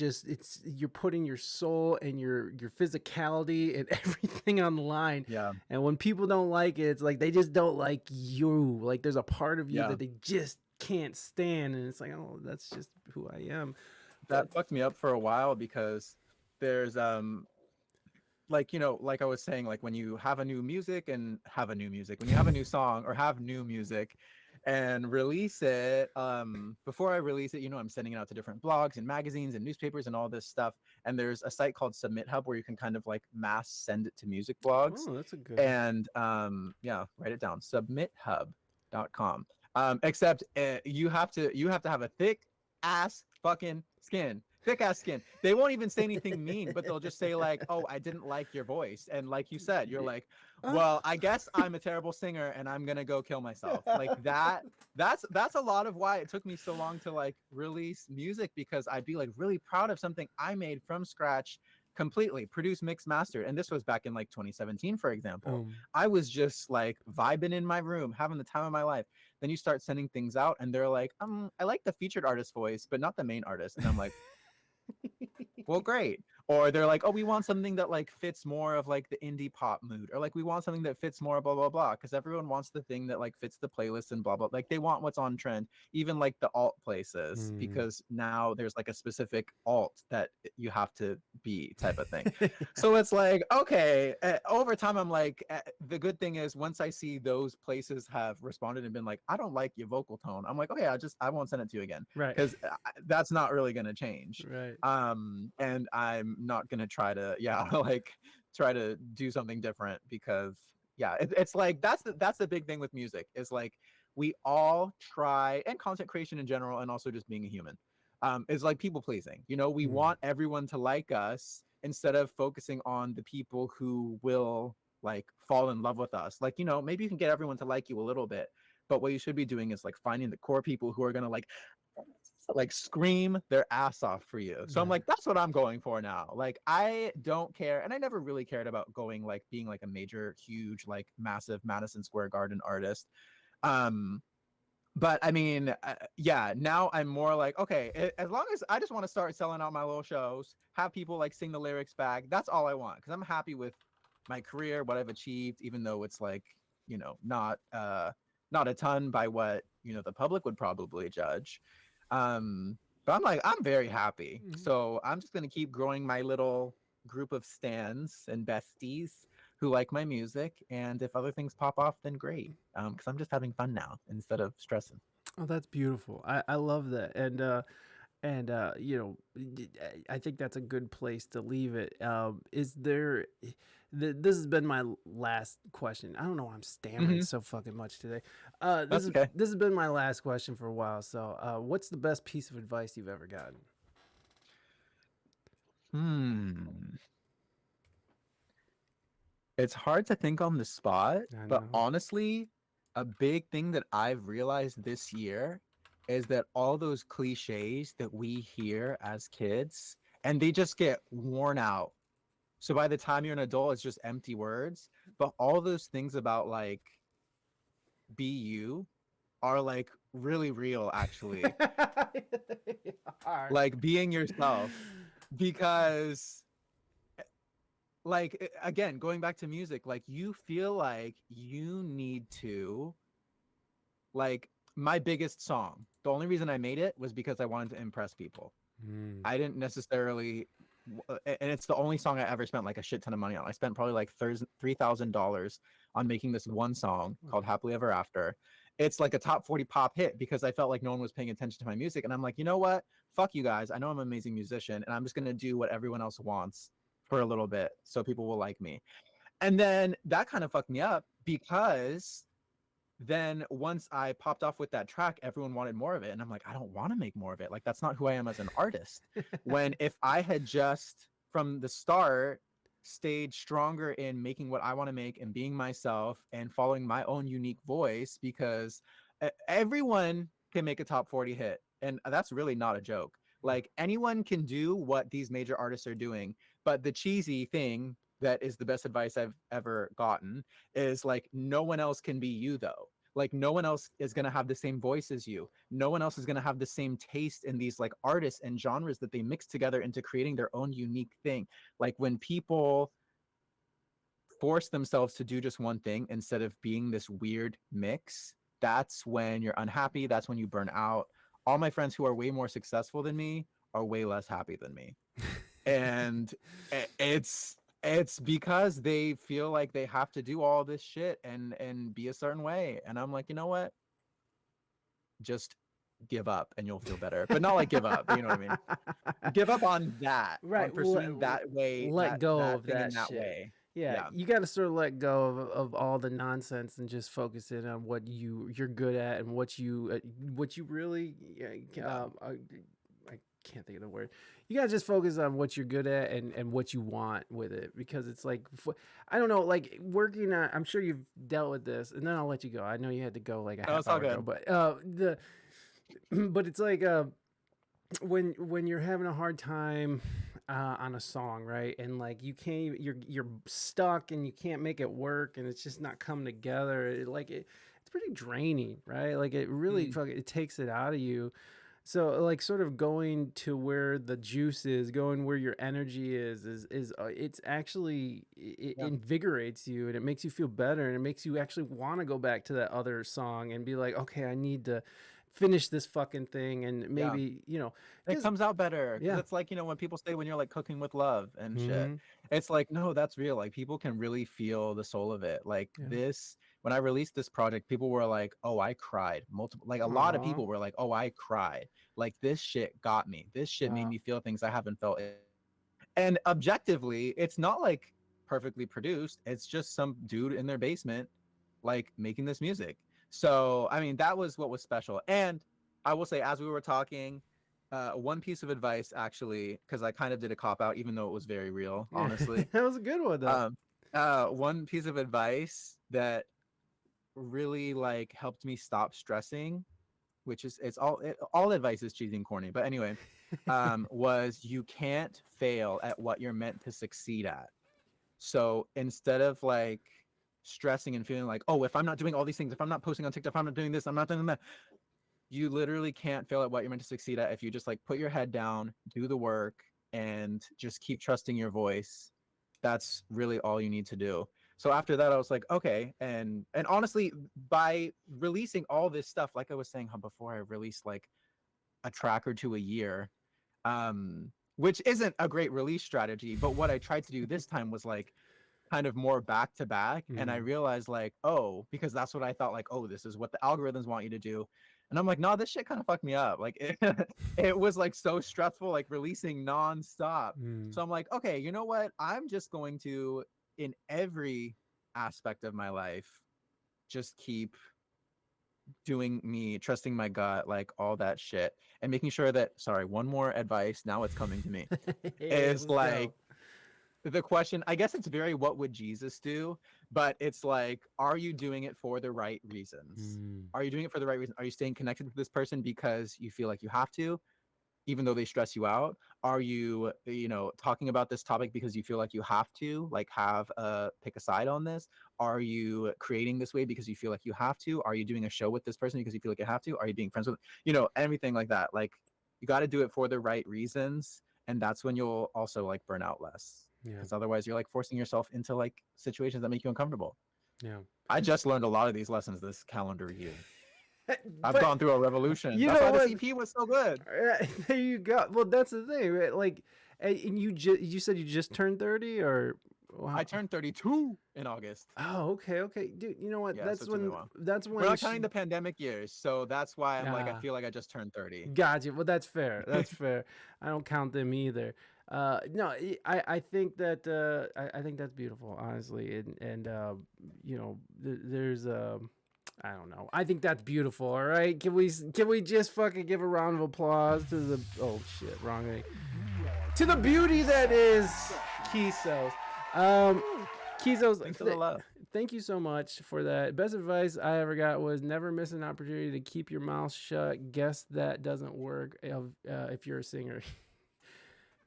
you're putting your soul and your physicality and everything on the line. Yeah. And when people don't like it, it's like they just don't like you. Like there's a part of you that they just can't stand, and it's like, oh, that's just who I am. That fucked me up for a while, because there's like, you know, like I was saying, like when you have a new music when you have a new song or have new music, and release it. Before I release it, I'm sending it out to different blogs and magazines and newspapers and all this stuff. And there's a site called Submit Hub where you can kind of like mass send it to music blogs. Oh, that's a good. And yeah, write it down. Submithub.com. Except you have to have a thick ass fucking skin. Thick ass skin. They won't even say anything mean, but they'll just say like, "Oh, I didn't like your voice," and like you said, you're like, "Well, I guess I'm a terrible singer, and I'm gonna go kill myself." Like that. That's a lot of why it took me so long to like release music, because I'd be like really proud of something I made from scratch, completely produced, mixed, mastered. And this was back in like 2017, for example. I was just like vibing in my room, having the time of my life. Then you start sending things out, and they're like, I like the featured artist voice, but not the main artist. And I'm like, well, great. Or they're like, oh, we want something that like fits more of like the indie pop mood, or like we want something that fits more blah blah blah, because everyone wants the thing that like fits the playlist and blah blah. Like they want what's on trend, even like the alt places, because now there's like a specific alt that you have to be type of thing. So it's like, okay, over time I'm like, the good thing is once I see those places have responded and been like, I don't like your vocal tone, I'm like, okay, I won't send it to you again, Right. because that's not really gonna change. Right. And I'm not gonna try to like try to do something different, because it's like that's the big thing with music, is like we all try, and content creation in general, and also just being a human, is like people pleasing. We want everyone to like us instead of focusing on the people who will like fall in love with us. Like, maybe you can get everyone to like you a little bit, but what you should be doing is like finding the core people who are gonna like scream their ass off for you. So I'm like, that's what I'm going for now. Like, I don't care, and I never really cared about going like being like a major, huge, like massive Madison Square Garden artist. But I mean, now I'm more like, okay, as long as I just want to start selling out my little shows, have people like sing the lyrics back, that's all I want, because I'm happy with my career, what I've achieved, even though it's like, not a ton by what the public would probably judge. But I'm very happy. So I'm just gonna keep growing my little group of stans and besties who like my music, and if other things pop off, then great. Because I'm just having fun now instead of stressing. Oh, that's beautiful. I love that. And I think that's a good place to leave it. Is there this has been my last question. I don't know why I'm stammering so fucking much today. This has been my last question for a while. So what's the best piece of advice you've ever gotten? It's hard to think on the spot, but honestly, a big thing that I've realized this year is that all those cliches that we hear as kids, and they just get worn out. So by the time you're an adult, it's just empty words. But all those things about like be you are like really real, actually. Like being yourself, because like, again, going back to music, like you feel like you need to, like, my biggest song, the only reason I made it was because I wanted to impress people. I didn't necessarily, and it's the only song I ever spent like a shit ton of money on. I spent probably like $3,000 on making this one song called Happily Ever After. It's like a top 40 pop hit because I felt like no one was paying attention to my music. And I'm like, you know what? Fuck you guys. I know I'm an amazing musician, and I'm just going to do what everyone else wants for a little bit so people will like me. And then that kind of fucked me up, because then once I popped off with that track, everyone wanted more of it. And I'm like, I don't want to make more of it. Like, that's not who I am as an artist. When if I had just from the start stayed stronger in making what I want to make and being myself and following my own unique voice, because everyone can make a top 40 hit. And that's really not a joke. Like, anyone can do what these major artists are doing. But the cheesy thing that is the best advice I've ever gotten is like, no one else can be you though. Like, no one else is going to have the same voice as you. No one else is going to have the same taste in these like artists and genres that they mix together into creating their own unique thing. Like, when people force themselves to do just one thing instead of being this weird mix, that's when you're unhappy. That's when you burn out. All my friends who are way more successful than me are way less happy than me. And it's because they feel like they have to do all this shit and be a certain way. And I'm like, you know what? just give up and you'll feel better. But not like give up, you know what I mean? Give up on that, Right, on pursuing that way, let go that of thing that in that shit. way. Yeah, you got to sort of let go of all the nonsense and just focus in on what you're good at and what you really I can't think of the word. You gotta just focus on what you're good at and what you want with it, because it's like, I don't know, like working on. I'm sure you've dealt with this, and then I'll let you go. I know you had to go like a half hour ago, but but it's like when you're having a hard time on a song, right, and like you're stuck and you can't make it work, and it's just not coming together. It's pretty draining, right? Like it really it takes it out of you. So like sort of going to where the juice is, going where your energy is it's actually it invigorates you, and it makes you feel better, and it makes you actually want to go back to that other song and be like, okay, I need to finish this fucking thing, and maybe it comes out better. Yeah, It's like, when people say when you're like cooking with love and shit, it's like, no, that's real. Like people can really feel the soul of it. Like this, when I released this project, people were like, oh, I cried multiple, like a lot of people were like, oh, I cried. Like this shit got me. This shit made me feel things I haven't felt. And objectively, it's not like perfectly produced. It's just some dude in their basement, like making this music. So, I mean, that was what was special. And I will say, as we were talking, one piece of advice, actually, because I kind of did a cop out, even though it was very real, honestly. That was a good one, though. One piece of advice that really like helped me stop stressing, which is all advice is cheesy and corny, but anyway, was you can't fail at what you're meant to succeed at. So instead of like stressing and feeling like, oh, if I'm not doing all these things, if I'm not posting on TikTok, if I'm not doing this, I'm not doing that, you literally can't fail at what you're meant to succeed at if you just like put your head down, do the work, and just keep trusting your voice. That's really all you need to do. So after that, I was like, okay. And honestly, by releasing all this stuff, like I was saying before, I released like a track or two a year, which isn't a great release strategy. But what I tried to do this time was like kind of more back to back. And I realized like, oh, because that's what I thought, like, oh, this is what the algorithms want you to do. And I'm like, no, this shit kind of fucked me up. Like it was like so stressful, like releasing nonstop. So I'm like, okay, you know what? I'm just going to, in every aspect of my life, just keep doing me, trusting my gut, like all that shit, and making sure that, sorry, one more advice, now it's coming to me, is like the question, I guess it's very what would Jesus do, but it's like, are you doing it for the right reasons? Are you doing it for the right reason? Are you staying connected to this person because you feel like you have to, even though they stress you out? Are you, talking about this topic because you feel like you have to, like pick a side on this? Are you creating this way because you feel like you have to? Are you doing a show with this person because you feel like you have to? Are you being friends with, everything like that? Like you got to do it for the right reasons. And that's when you'll also like burn out less. Because otherwise you're like forcing yourself into like situations that make you uncomfortable. Yeah. I just learned a lot of these lessons this calendar year. I've gone through a revolution. That's why this EP was so good. There you go. Well, that's the thing, right? Like, and you said you just turned 30, or I turned 32 in August. Oh, okay, dude. You know what? Yeah, that's when we're not counting the pandemic years, so that's why I'm like, I feel like I just turned 30. Gotcha. Well, that's fair. That's fair. I don't count them either. No, I think that I think that's beautiful, honestly, and there's I don't know. I think that's beautiful. All right, can we just fucking give a round of applause to the wrong thing, to the beauty that is Kisos. Kisos, thanks for the love. Thank you so much for that. Best advice I ever got was never miss an opportunity to keep your mouth shut. Guess that doesn't work if you're a singer.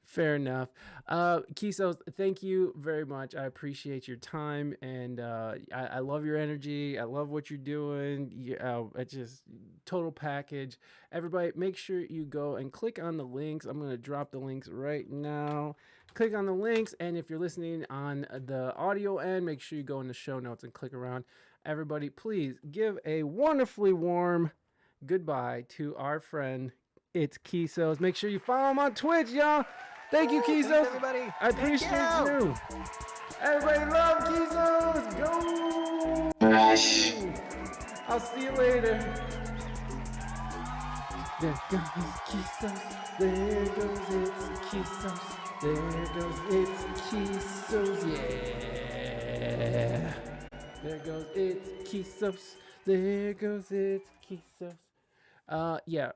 Fair enough. Kisos, thank you very much. I appreciate your time, and I love your energy. I love what you're doing. It's just total package. Everybody, make sure you go and click on the links. I'm going to drop the links right now. Click on the links, and if you're listening on the audio end, make sure you go in the show notes and click around. Everybody, please give a wonderfully warm goodbye to our friend, ItsKisos. Make sure you follow him on Twitch, y'all. Thank you, Kisos. Thanks, everybody. I appreciate you. Everybody love Kisos. Go. I'll see you later. There goes Kisos. There goes it's Kisos. There goes it's Kisos. Yeah. There goes it's Kisos. There goes it's Kisos. Yeah,